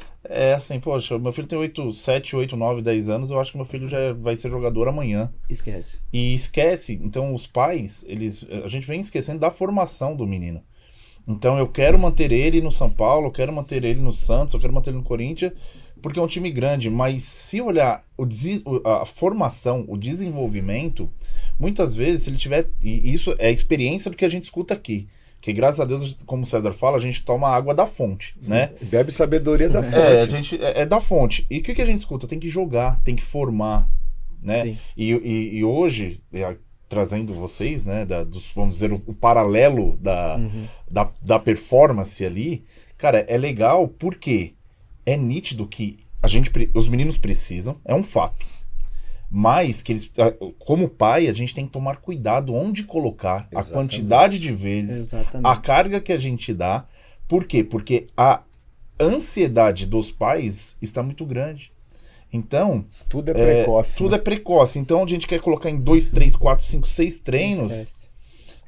Assim, poxa, meu filho tem 7, 8, 9, 10 anos, eu acho que meu filho já vai ser jogador amanhã. Esquece. E esquece. Então os pais, a gente vem esquecendo da formação do menino. Então eu quero manter ele no São Paulo, eu quero manter ele no Santos, eu quero manter ele no Corinthians, porque é um time grande. Mas se olhar a formação, o desenvolvimento, muitas vezes, se ele tiver... E isso é a experiência do que a gente escuta aqui. Que graças a Deus, como o César fala, a gente toma água da fonte, sim, né? Bebe sabedoria da fonte. É da fonte. E o que a gente escuta? Tem que jogar, tem que formar, né? E hoje, trazendo vocês, né? Vamos dizer, o paralelo da performance ali, cara, é legal porque é nítido que os meninos precisam, é um fato. Mas que eles, como pai, a gente tem que tomar cuidado onde colocar, exatamente, a quantidade de vezes, exatamente, a carga que a gente dá. Por quê? Porque a ansiedade dos pais está muito grande. Então, tudo é precoce. Tudo é precoce. Então a gente quer colocar em 2, 3, 4, 5, 6 treinos. Esquece.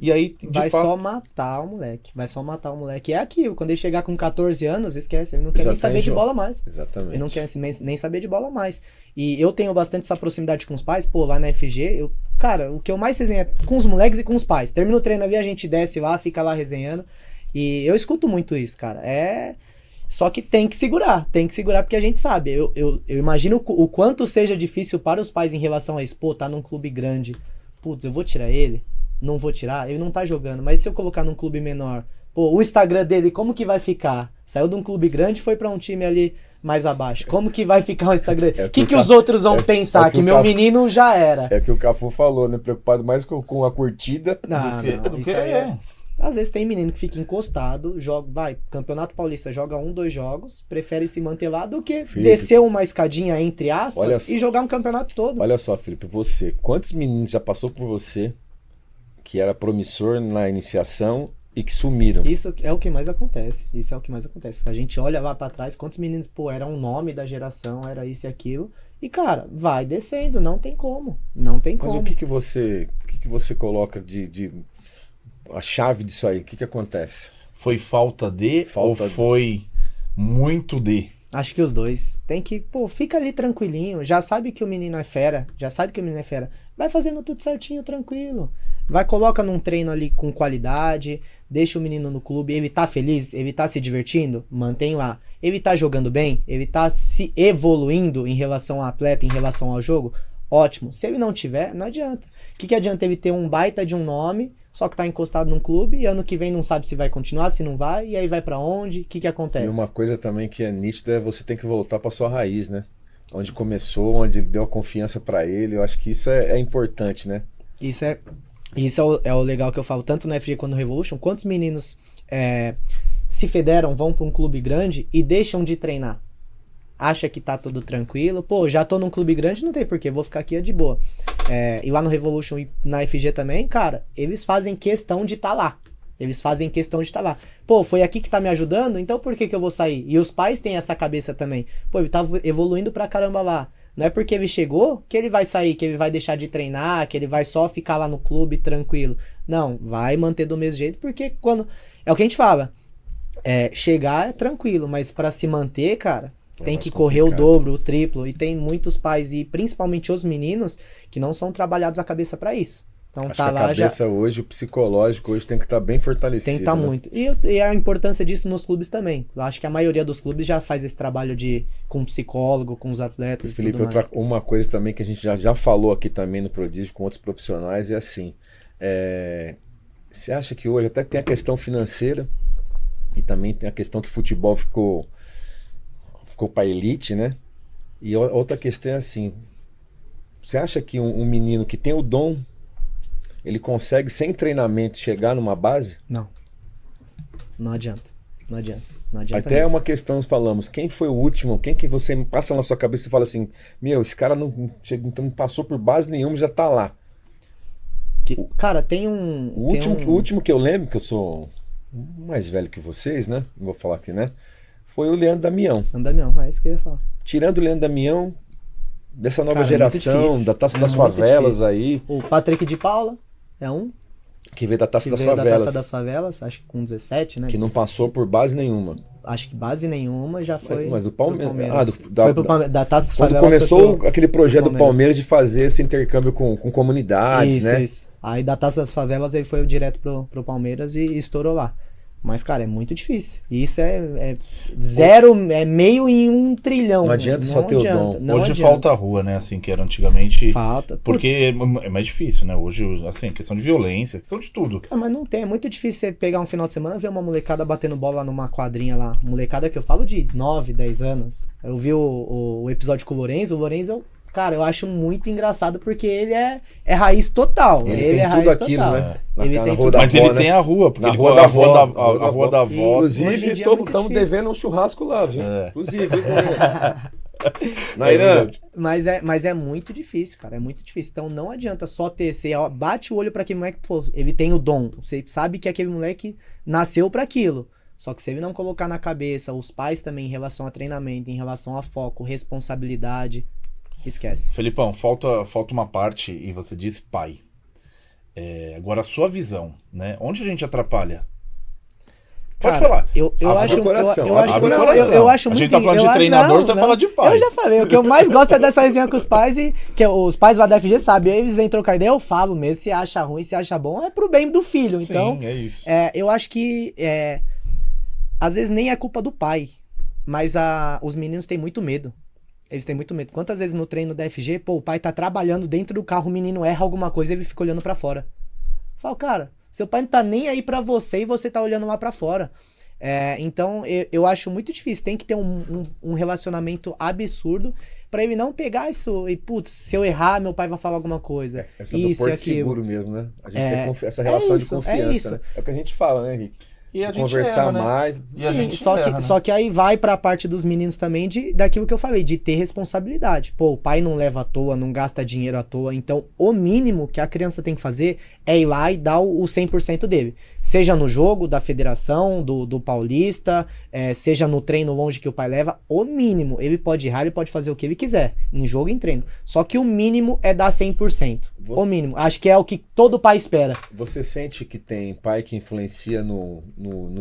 E aí, só matar o moleque. Vai só matar o moleque. É aquilo. Quando ele chegar com 14 anos, esquece. Ele não quer nem saber de bola mais. Exatamente. Ele não quer nem saber de bola mais. E eu tenho bastante essa proximidade com os pais. Pô, lá na FG, cara, o que eu mais resenho é com os moleques e com os pais. Termina o treino ali, a gente desce lá, fica lá resenhando. E eu escuto muito isso, cara. Só que tem que segurar porque a gente sabe. Eu imagino o quanto seja difícil para os pais em relação a isso. Pô, tá num clube grande. Putz, eu vou tirar ele? Não vou tirar? Ele não tá jogando. Mas se eu colocar num clube menor, Pô, o Instagram dele, como que vai ficar? Saiu de um clube grande e foi pra um time ali mais abaixo. Como que vai ficar o Instagram? O que os outros vão pensar? Que meu menino já era. É o que o Cafu falou, né? Preocupado mais com a curtida do que isso aí é. Às vezes tem menino que fica encostado, Campeonato Paulista, joga 1, 2 jogos, prefere se manter lá do que descer uma escadinha, entre aspas, e jogar um campeonato todo. Olha só, Felipe, quantos meninos já passou por você que era promissor na iniciação e que sumiram? Isso é o que mais acontece. A gente olha lá pra trás, quantos meninos, pô, era um nome da geração, era isso e aquilo. E, cara, vai descendo, não tem como. Mas o que você coloca de a chave disso aí? O que acontece? Foi falta de ou foi muito de? Acho que os dois. Tem que, fica ali tranquilinho. Já sabe que o menino é fera. Vai fazendo tudo certinho, tranquilo. Coloca num treino ali com qualidade. Deixa o menino no clube. Ele tá feliz? Ele tá se divertindo? Mantém lá. Ele tá jogando bem? Ele tá se evoluindo em relação ao atleta, em relação ao jogo? Ótimo. Se ele não tiver, não adianta. O que adianta ele ter um baita de um nome, só que tá encostado num clube e ano que vem não sabe se vai continuar, se não vai, e aí vai pra onde? O que acontece? E uma coisa também que é nítida é você tem que voltar pra sua raiz, né? Onde começou, onde deu a confiança pra ele. Eu acho que isso é importante, né? Isso é o legal que eu falo, tanto no FG quanto no Revolution. Quantos meninos se federam, vão pra um clube grande e deixam de treinar? Acha que tá tudo tranquilo. Pô, já tô num clube grande, não tem porquê, vou ficar aqui de boa. E lá no Revolution e na FG também, cara, eles fazem questão de estar lá. Pô, foi aqui que tá me ajudando, então por que eu vou sair? E os pais têm essa cabeça também. Pô, ele tá evoluindo pra caramba lá. Não é porque ele chegou que ele vai sair, que ele vai deixar de treinar, que ele vai só ficar lá no clube tranquilo. Não, vai manter do mesmo jeito, porque quando... É o que a gente fala. Chegar é tranquilo, mas pra se manter, cara... Tem que correr o dobro, o triplo. E tem muitos pais, e principalmente os meninos, que não são trabalhados a cabeça pra isso. Então acho que a cabeça hoje, o psicológico hoje tem que estar bem fortalecido. Tem que estar muito. E a importância disso nos clubes também. Eu acho que a maioria dos clubes já faz esse trabalho com psicólogo, com os atletas. Felipe, tudo mais. Uma coisa também que a gente já falou aqui também no Prodígio com outros profissionais é assim. Você acha que hoje até tem a questão financeira e também tem a questão que futebol ficou para elite, né? E outra questão é assim, você acha que um menino que tem o dom, ele consegue sem treinamento chegar numa base? Não adianta até mesmo. É uma questão, nós falamos, quem foi o último, quem que você passa na sua cabeça e fala assim, esse cara não passou por base nenhuma, já tá lá. Cara, tem um... O último que eu lembro, que eu sou mais velho que vocês, né? Não vou falar aqui, né? Foi o Leandro Damião. É isso que eu ia falar. Tirando o Leandro Damião, dessa nova geração, da Taça das Favelas difícil. Aí. O Patrick de Paula é um. Que veio da Taça das Favelas. Da Taça das Favelas, acho que com 17, né? Que não passou por base nenhuma. Acho que base nenhuma já foi. Mas do Palmeiras. Foi pro Palmeiras. Da Taça das Favelas. Quando começou aquele projeto do Palmeiras de fazer esse intercâmbio com comunidades, né? Isso. Aí da Taça das Favelas ele foi direto pro Palmeiras e estourou lá. Mas, cara, é muito difícil. E isso é meio em 1 trilhão. Não adianta só ter o dom. Hoje falta a rua, né? Assim, que era antigamente. Falta. Porque é mais difícil, né? Hoje, assim, questão de violência, questão de tudo. Mas não tem. É muito difícil você pegar um final de semana e ver uma molecada batendo bola numa quadrinha lá. Molecada que eu falo de 9, 10 anos. Eu vi o episódio com o Lorenzo. Cara, eu acho muito engraçado porque ele é raiz total. Ele tem tudo aquilo, né? Mas ele tem a rua, porque a rua da avó. Inclusive, estamos devendo um churrasco lá, viu? Inclusive, Nairan. Mas é muito difícil, cara. É muito difícil. Então não adianta só ter. Você bate o olho pra aquele moleque, pô, ele tem o dom. Você sabe que aquele moleque nasceu pra aquilo. Só que se ele não colocar na cabeça, os pais também, em relação a treinamento, em relação a foco, responsabilidade. Esquece. Felipão, falta uma parte, e você disse pai. Agora a sua visão, né? Onde a gente atrapalha? Pode falar. Eu acho A gente tá falando de treinador, você fala de pai. Eu já falei, o que eu mais gosto é dessa resenha com os pais, e que os pais lá da FG sabem, eles entram com a ideia, eu falo mesmo, se acha ruim, se acha bom, é pro bem do filho. Sim, então, é isso. Eu acho que às vezes nem é culpa do pai, mas os meninos têm muito medo. Eles têm muito medo. Quantas vezes no treino da FG, o pai tá trabalhando dentro do carro, o menino erra alguma coisa e ele fica olhando pra fora. Fala, cara, Seu pai não tá nem aí pra você e você tá olhando lá pra fora. Então, eu acho muito difícil. Tem que ter um relacionamento absurdo pra ele não pegar isso e, putz, se eu errar, meu pai vai falar alguma coisa. Essa do porto seguro mesmo, né? A gente tem essa relação de confiança, né? É o que a gente fala, né, Henrique? E a gente conversar erra, né? mais. E a gente só erra, né? que aí vai pra parte dos meninos também daquilo que eu falei, de ter responsabilidade. Pô, o pai não leva à toa, não gasta dinheiro à toa. Então, o mínimo que a criança tem que fazer é ir lá e dar o 100% dele. Seja no jogo da federação, do Paulista, seja no treino longe que o pai leva, o mínimo. Ele pode errar, ele pode fazer o que ele quiser, em jogo e em treino. Só que o mínimo é dar 100%. O mínimo. Acho que é o que todo pai espera. Você sente que tem pai que influencia no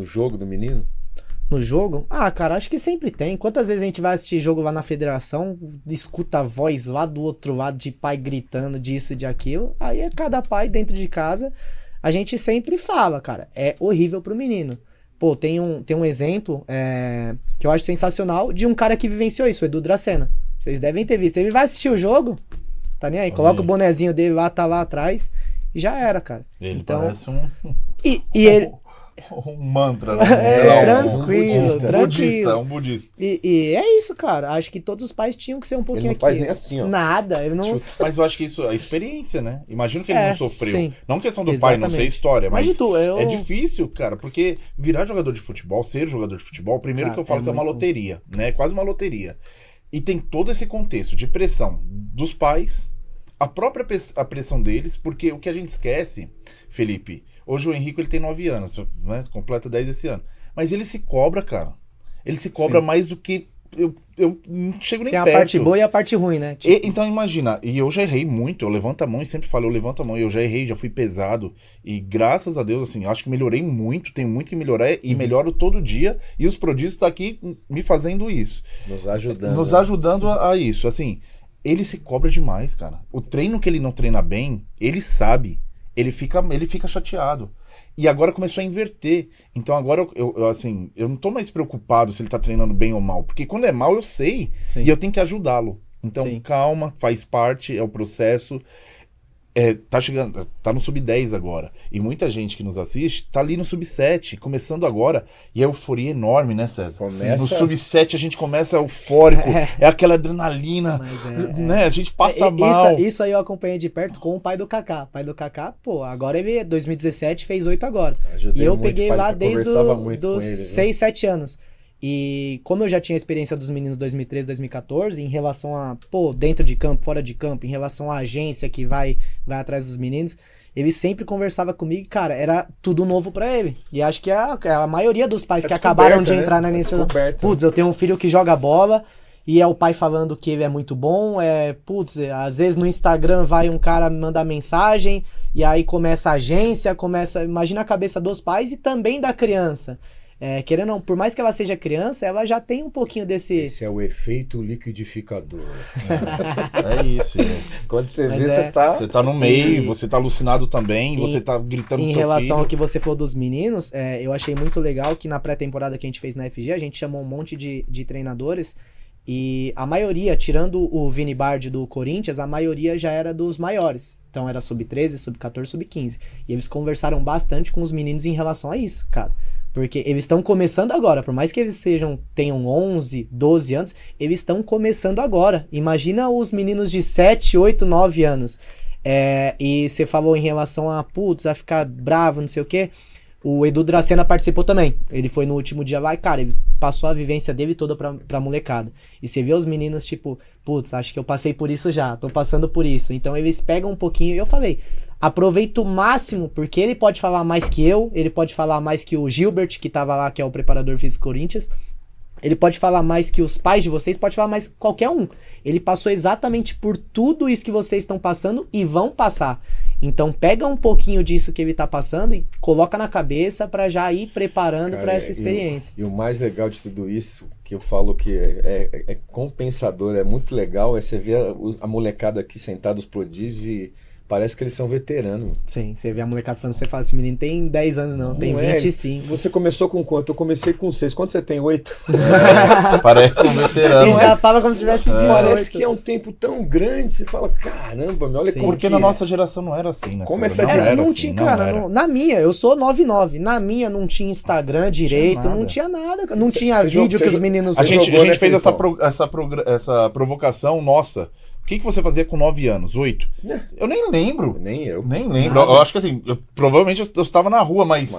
jogo do menino? No jogo? Ah, cara, acho que sempre tem. Quantas vezes a gente vai assistir jogo lá na federação, escuta a voz lá do outro lado de pai gritando disso, de aquilo. Aí é cada pai dentro de casa. A gente sempre fala, cara, é horrível pro menino. Pô, tem um exemplo que eu acho sensacional de um cara que vivenciou isso, o Edu Dracena. Vocês devem ter visto. Ele vai assistir o jogo, tá nem aí, coloca o bonezinho dele lá, tá lá atrás e já era, cara. Ele então, parece um... E ele... um mantra, né? Tranquilo. Um budista. E é isso, cara. Acho que todos os pais tinham que ser um pouquinho ele não faz nem assim, ó. Nada. Ele não... Mas eu acho que isso é a experiência, né? Imagino que ele não sofreu. Sim. Não questão do pai não ser história, mas é difícil, cara, porque virar jogador de futebol, ser jogador de futebol, primeiro, cara, que eu falo que é uma loteria, né? Quase uma loteria. E tem todo esse contexto de pressão dos pais, a própria pressão deles, porque o que a gente esquece, Felipe, hoje o Henrique ele tem 9 anos, né? Completa 10 esse ano. Mas ele se cobra, cara. Ele se cobra mais do que... Eu não chego nem perto. Tem a parte boa e a parte ruim, né? Tipo... Então imagina, e eu já errei muito, eu levanto a mão e sempre falo, eu levanto a mão, e eu já errei, já fui pesado, e graças a Deus, assim, acho que melhorei muito, tenho muito que melhorar, e melhoro todo dia, e os prodígios estão aqui me fazendo isso. Nos ajudando. Nos ajudando a isso, assim, ele se cobra demais, cara. O treino que ele não treina bem, ele sabe, ele fica chateado. E agora começou a inverter. Então agora eu não tô mais preocupado se ele tá treinando bem ou mal. Porque quando é mal eu sei. Sim. E eu tenho que ajudá-lo. Então calma, faz parte, é o processo. Tá no sub-10 agora. E muita gente que nos assiste tá ali no sub-7, começando agora. E a euforia enorme, né, César? No sub-7 a gente começa eufórico. É aquela adrenalina, né? A gente passa mal. Isso aí eu acompanhei de perto com o pai do Kaká. O pai do Kaká, pô, agora ele 2017 fez 8 agora. Ajudei e eu muito, peguei pai, lá desde os ele, 6, 7 anos. E como eu já tinha experiência dos meninos 2013, 2014, em relação a, dentro de campo, fora de campo, em relação à agência que vai atrás dos meninos, ele sempre conversava comigo, cara, era tudo novo pra ele. E acho que a maioria dos pais que acabaram de entrar na iniciativa, putz, eu tenho um filho que joga bola, e é o pai falando que ele é muito bom, às vezes no Instagram vai um cara mandar mensagem, e aí começa a agência, imagina a cabeça dos pais e também da criança. Querendo ou não, por mais que ela seja criança, ela já tem um pouquinho desse... Esse é o efeito liquidificador. É isso. Quando você Mas vê, você tá no meio, você tá alucinado também, você tá gritando em pro seu relação filho. ao que você falou dos meninos, eu achei muito legal que na pré-temporada que a gente fez na FG, a gente chamou um monte de treinadores e a maioria, tirando o Vini Bardi do Corinthians, a maioria já era dos maiores. Então era sub-13, sub-14, sub-15. E eles conversaram bastante com os meninos em relação a isso, cara. Porque eles estão começando agora, por mais que eles tenham 11, 12 anos, eles estão começando agora. Imagina os meninos de 7, 8, 9 anos. E você falou em relação a ficar bravo, não sei o quê. O Edu Dracena participou também. Ele foi no último dia lá e, cara, ele passou a vivência dele toda pra molecada. E você vê os meninos, tipo, acho que eu passei por isso já, tô passando por isso. Então eles pegam um pouquinho, e eu falei... Aproveita o máximo, porque ele pode falar mais que eu, ele pode falar mais que o Gilbert, que tava lá, que é o preparador físico Corinthians, ele pode falar mais que os pais de vocês, pode falar mais que qualquer um. Ele passou exatamente por tudo isso que vocês estão passando e vão passar. Então pega um pouquinho disso que ele tá passando e coloca na cabeça pra já ir preparando para essa experiência. E o mais legal de tudo isso, que eu falo que é compensador, é muito legal, é você ver a molecada aqui sentada, os prodígios e... Parece que eles são veteranos. Sim, você vê a molecada falando, você fala, esse menino tem 10 anos não, tem 25. Você começou com quanto? Eu comecei com 6. Quanto você tem? 8? Parece um veterano. E já fala como se tivesse 18. Parece que é um tempo tão grande, você fala, caramba, meu, olha Sim. como Porque que na é. nossa geração não era assim, né? Começa César? de- era Não assim, tinha, não cara, era. na minha, eu sou 99, na minha não tinha Instagram direito, nada. não tinha nada, cara. Não Cê- tinha cê vídeo jogou- que os cê- meninos... A gente jogou, né, fez essa, Felipão? essa provocação nossa. O que você fazia com 9 anos? 8? Eu nem lembro. Nem eu. Nem lembro. Eu acho que assim, provavelmente eu estava na rua, mas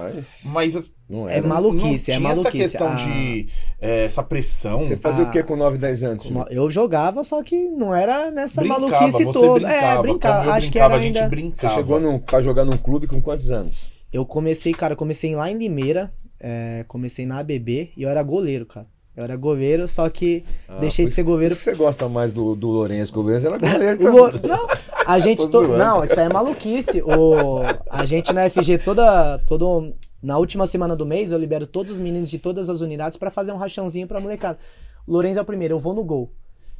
Não É era. maluquice, não é tinha essa maluquice. questão de essa pressão. Você fazia o que com 9, 10 anos? Felipe? Eu jogava, só que não era nessa Brincava, maluquice você toda. brincava, Brincava. como eu Acho que brincava, era a gente ainda... Você brincava. chegou pra jogar num clube com quantos anos? Eu comecei lá em Limeira, comecei na ABB e eu era goleiro, cara. Eu era goleiro, só que deixei de ser goleiro. Por isso que você gosta mais do Lourenço. O Lourenço era goleiro O também. Não, a gente... Tô zoando. Não, isso aí é maluquice. A gente na FG na última semana do mês, eu libero todos os meninos de todas as unidades pra fazer um rachãozinho pra molecada. O Lourenço é o primeiro, eu vou no gol.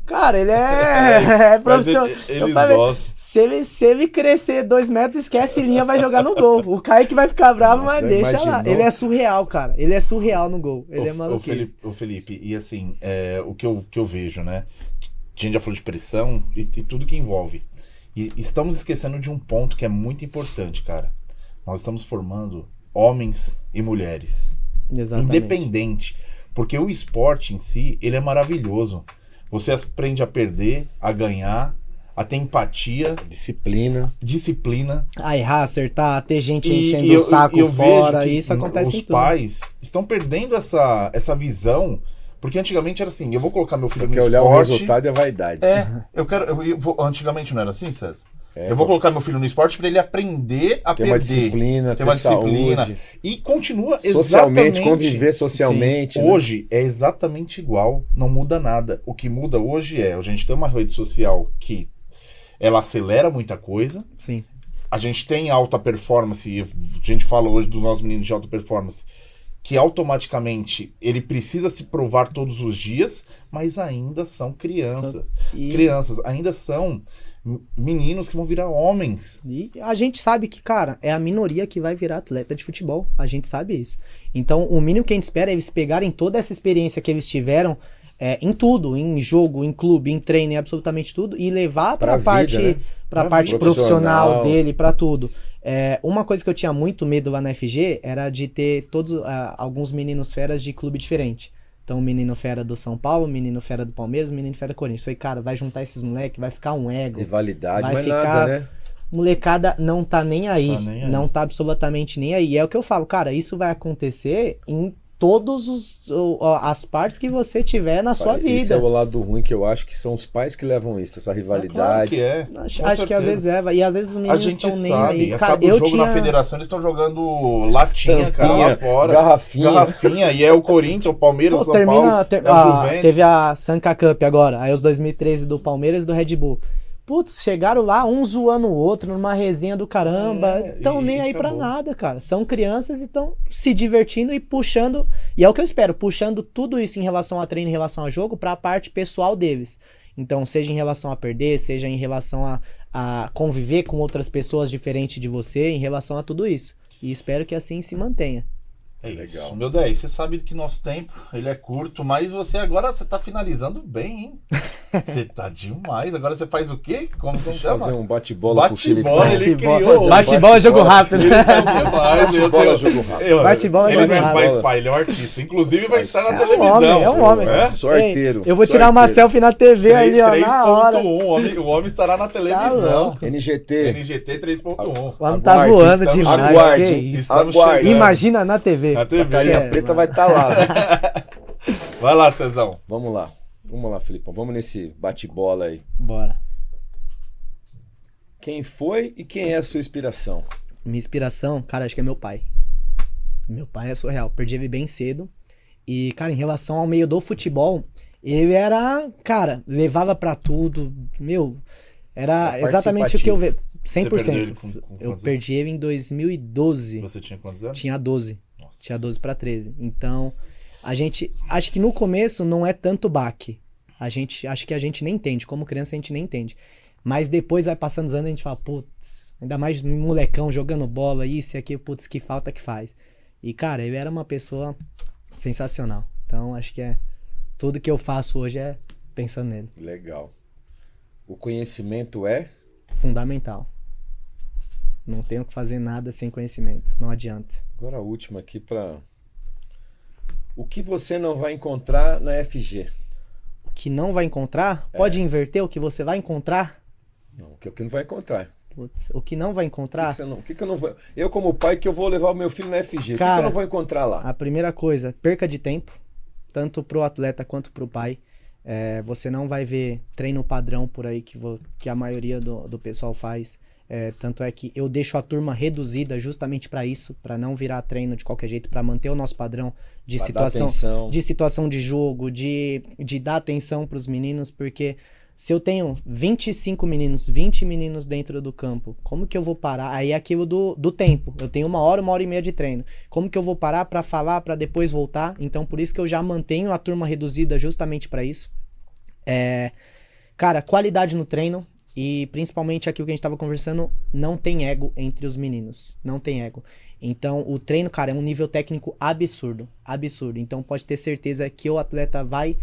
Cara, ele é profissional. Eu eles falei, gostam. se ele crescer 2 metros, esquece linha, vai jogar no gol. O Kaique vai ficar bravo, mas Você deixa lá. imaginou? Ele é surreal, cara. Ele é surreal no gol. Ele é Ô, maluquice. Felipe, e assim, o que eu vejo, né? A gente já falou de pressão e tudo que envolve. E estamos esquecendo de um ponto que é muito importante, cara. Nós estamos formando homens e mulheres. Exatamente. Independente. Porque o esporte em si, ele é maravilhoso. Você aprende a perder, a ganhar, a ter empatia, disciplina. A errar, acertar, a ter gente E enchendo o saco eu fora. vejo que Isso acontece em os tudo. pais estão perdendo essa visão. Porque antigamente era assim, eu vou colocar meu filho Você no quer olhar o esporte. resultado e a vaidade. Antigamente não era assim, César? Eu vou colocar meu filho no esporte para ele aprender a Ter perder. uma disciplina, ter uma disciplina. saúde. E continua Socialmente, exatamente. conviver socialmente. Sim. né? Hoje é exatamente igual, não muda nada. O que muda hoje a gente tem uma rede social que ela acelera muita coisa. Sim. A gente tem alta performance, a gente fala hoje dos nossos meninos de alta performance, que automaticamente ele precisa se provar todos os dias, mas ainda são crianças. Crianças ainda são meninos que vão virar homens. E a gente sabe que, cara, é a minoria que vai virar atleta de futebol. A gente sabe isso. Então, o mínimo que a gente espera é eles pegarem toda essa experiência que eles tiveram em tudo, em jogo, em clube, em treino, em absolutamente tudo, e levar pra parte, vida, né? pra parte profissional dele, pra tudo. Uma coisa que eu tinha muito medo lá na FG era de ter alguns meninos feras de clube diferente. Então, o menino fera do São Paulo, o menino fera do Palmeiras, o menino fera do Corinthians. Falei, cara, vai juntar esses moleques, vai ficar um ego. Rivalidade, vai mas ficar... nada, né? Molecada não tá nem aí. Tá nem aí. Não tá absolutamente nem aí. É o que eu falo, cara, isso vai acontecer em todas as partes que você tiver na sua Esse vida. é o lado ruim que eu acho que são os pais que levam isso, essa rivalidade. Claro que é. Acho que às vezes e às vezes os A meninos gente estão nem sabe, aí. acaba Cara, o jogo na federação, eles estão jogando latinha, cara, Tampinha, lá fora. garrafinha. E é o Corinthians, o Palmeiras, o São Paulo, é o Juventus. Teve a Sanca Cup agora, aí os 2013 do Palmeiras e do Red Bull. Putz, chegaram lá, um zoando o outro, numa resenha do caramba. Estão nem aí pra nada, cara. São crianças e estão se divertindo e puxando. E é o que eu espero, puxando tudo isso em relação a treino, em relação a jogo, pra parte pessoal deles. Então, seja em relação a perder, seja em relação a conviver com outras pessoas diferentes de você, em relação a tudo isso. E espero que assim se mantenha. É legal. Meu 10, você sabe que nosso tempo ele é curto, mas você tá finalizando bem, hein? Você tá demais. Agora você faz o quê? Como chama? Fazer um bate-bola pro Felipe. Bate-bola, ele criou. Bate-bola é jogo rápido, né? Bate-bola é jogo rápido. Bate-bola é Ele jogo não é rápido. mais pai, ele é um artista. Inclusive vai estar na É um televisão. homem, é um homem. Sorteiro. Ei, eu vou tirar uma selfie na TV ali, ó, na hora. 3.1, o homem estará na televisão. louco. NGT. NGT 3.1. O homem tá voando estamos- demais. aguarde, que isso. Estamos Aguarde. chegando. Imagina na TV. Na TV. Carinha Sério, preta mano. vai estar lá. Né? Vai lá, Cezão. Vamos lá, Felipão. Vamos nesse bate-bola aí. Bora. Quem foi e quem é a sua inspiração? Minha inspiração, cara, acho que é meu pai. Meu pai é surreal. Perdi ele bem cedo. E, cara, em relação ao meio do futebol, ele era, cara, levava pra tudo. Meu, era exatamente o que eu vejo. 100%. Você perdeu ele com Eu quantos perdi ele em 2012. Você tinha quantos anos? Tinha 12. Nossa. Tinha 12 pra 13. Então, acho que no começo não é tanto baque. Acho que a gente nem entende. Como criança, a gente nem entende. Mas depois vai passando os anos e a gente fala, putz, ainda mais molecão jogando bola, isso e aquilo, putz, que falta que faz. E, cara, ele era uma pessoa sensacional. Então, acho que tudo que eu faço hoje é pensando nele. Legal. O conhecimento é? Fundamental. Não tenho que fazer nada sem conhecimento. Não adianta. Agora a última aqui para... O que você não vai encontrar na FG? O que não vai encontrar? Pode inverter o que você vai encontrar? Não, o que não vai encontrar. Putz, o que não vai encontrar? O que eu não vou... Eu, como pai, que eu vou levar o meu filho na FG, Cara, o que eu não vou encontrar lá? A primeira coisa, perca de tempo, tanto pro atleta quanto pro pai. Você não vai ver treino padrão por aí que a maioria do pessoal faz. Tanto é que eu deixo a turma reduzida justamente para isso, para não virar treino de qualquer jeito, para manter o nosso padrão de situação de jogo, de dar atenção para os meninos, porque se eu tenho 25 meninos, 20 meninos dentro do campo, como que eu vou parar? Aí é aquilo do tempo. Eu tenho 1 hora e meia de treino. Como que eu vou parar para falar, para depois voltar? Então, por isso que eu já mantenho a turma reduzida justamente para isso. Cara, qualidade no treino. E principalmente aquilo que a gente tava conversando, não tem ego entre os meninos. Não tem ego. Então, o treino, cara, é um nível técnico absurdo. Absurdo. Então, pode ter certeza que o atleta vai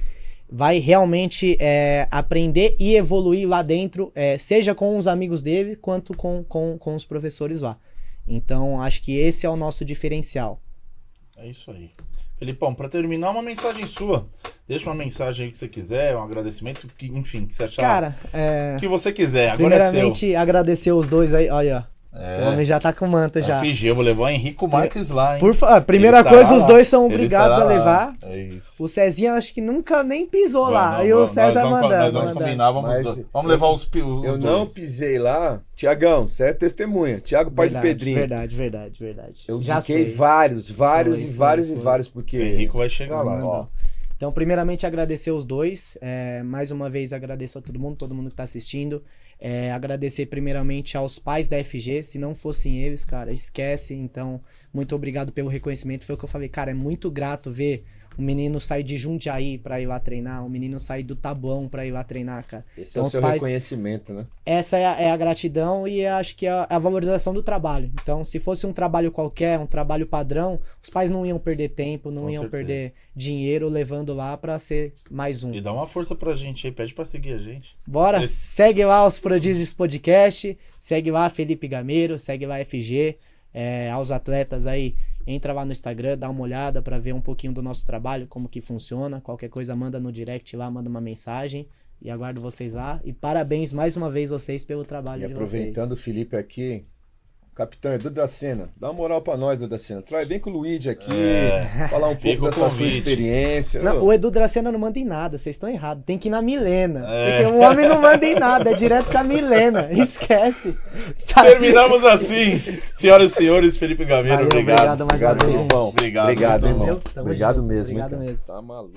realmente aprender e evoluir lá dentro, seja com os amigos dele, quanto com os professores lá. Então, acho que esse é o nosso diferencial. É isso aí. Felipão, para terminar, uma mensagem sua. Deixa uma mensagem aí que você quiser, um agradecimento, enfim, que você achar. Cara, o que você quiser, agora é seu. Primeiramente, agradecer os dois aí, olha, o homem já tá com manta já. FG, eu vou levar o Henrico Marques lá, hein? Primeira coisa, os dois são obrigados a levar. É isso. O Cezinha acho que nunca nem pisou lá. E o César mandando. Nós vamos combinar, vamos levar os dois. Eu não pisei lá. Tiagão, você é testemunha. Tiago, pai do Pedrinho. Verdade. Eu já indiquei sei. vários, porque... O Henrico vai chegar lá. Ó. Então, primeiramente, agradecer os dois. Mais uma vez, agradeço a todo mundo que tá assistindo. Agradecer primeiramente aos pais da FG. Se não fossem eles, cara, esquece. Então, muito obrigado pelo reconhecimento. Foi o que eu falei, cara, é muito grato ver o menino sair de Jundiaí pra ir lá treinar, o menino sair do Taboão pra ir lá treinar, cara. Esse então, é o seu reconhecimento, né? Essa é a gratidão e acho que é a valorização do trabalho. Então, se fosse um trabalho qualquer, um trabalho padrão, os pais não iam perder tempo, não iam perder dinheiro levando lá pra ser mais um. E dá uma força pra gente aí, pede pra seguir a gente. Bora, segue lá os Prodígios Podcast, segue lá Felipe Gameiro, segue lá FG, aos atletas aí. Entra lá no Instagram, dá uma olhada pra ver um pouquinho do nosso trabalho, como que funciona. Qualquer coisa, manda no direct lá, manda uma mensagem. E aguardo vocês lá. E parabéns mais uma vez vocês pelo trabalho de vocês. E aproveitando o Felipe aqui, capitão Edu Dracena, dá uma moral pra nós, Edu Dracena. Vem com o Luigi aqui, falar um pouco dessa sua experiência. Não, o Edu Dracena não manda em nada, vocês estão errados. Tem que ir na Milena. Porque o homem não manda em nada, é direto com a Milena. Esquece. Terminamos assim. Senhoras e senhores, Felipe Gameiro, obrigado. Obrigado, irmão. Obrigado, irmão. Obrigado mesmo. Obrigado mesmo. Tá maluco.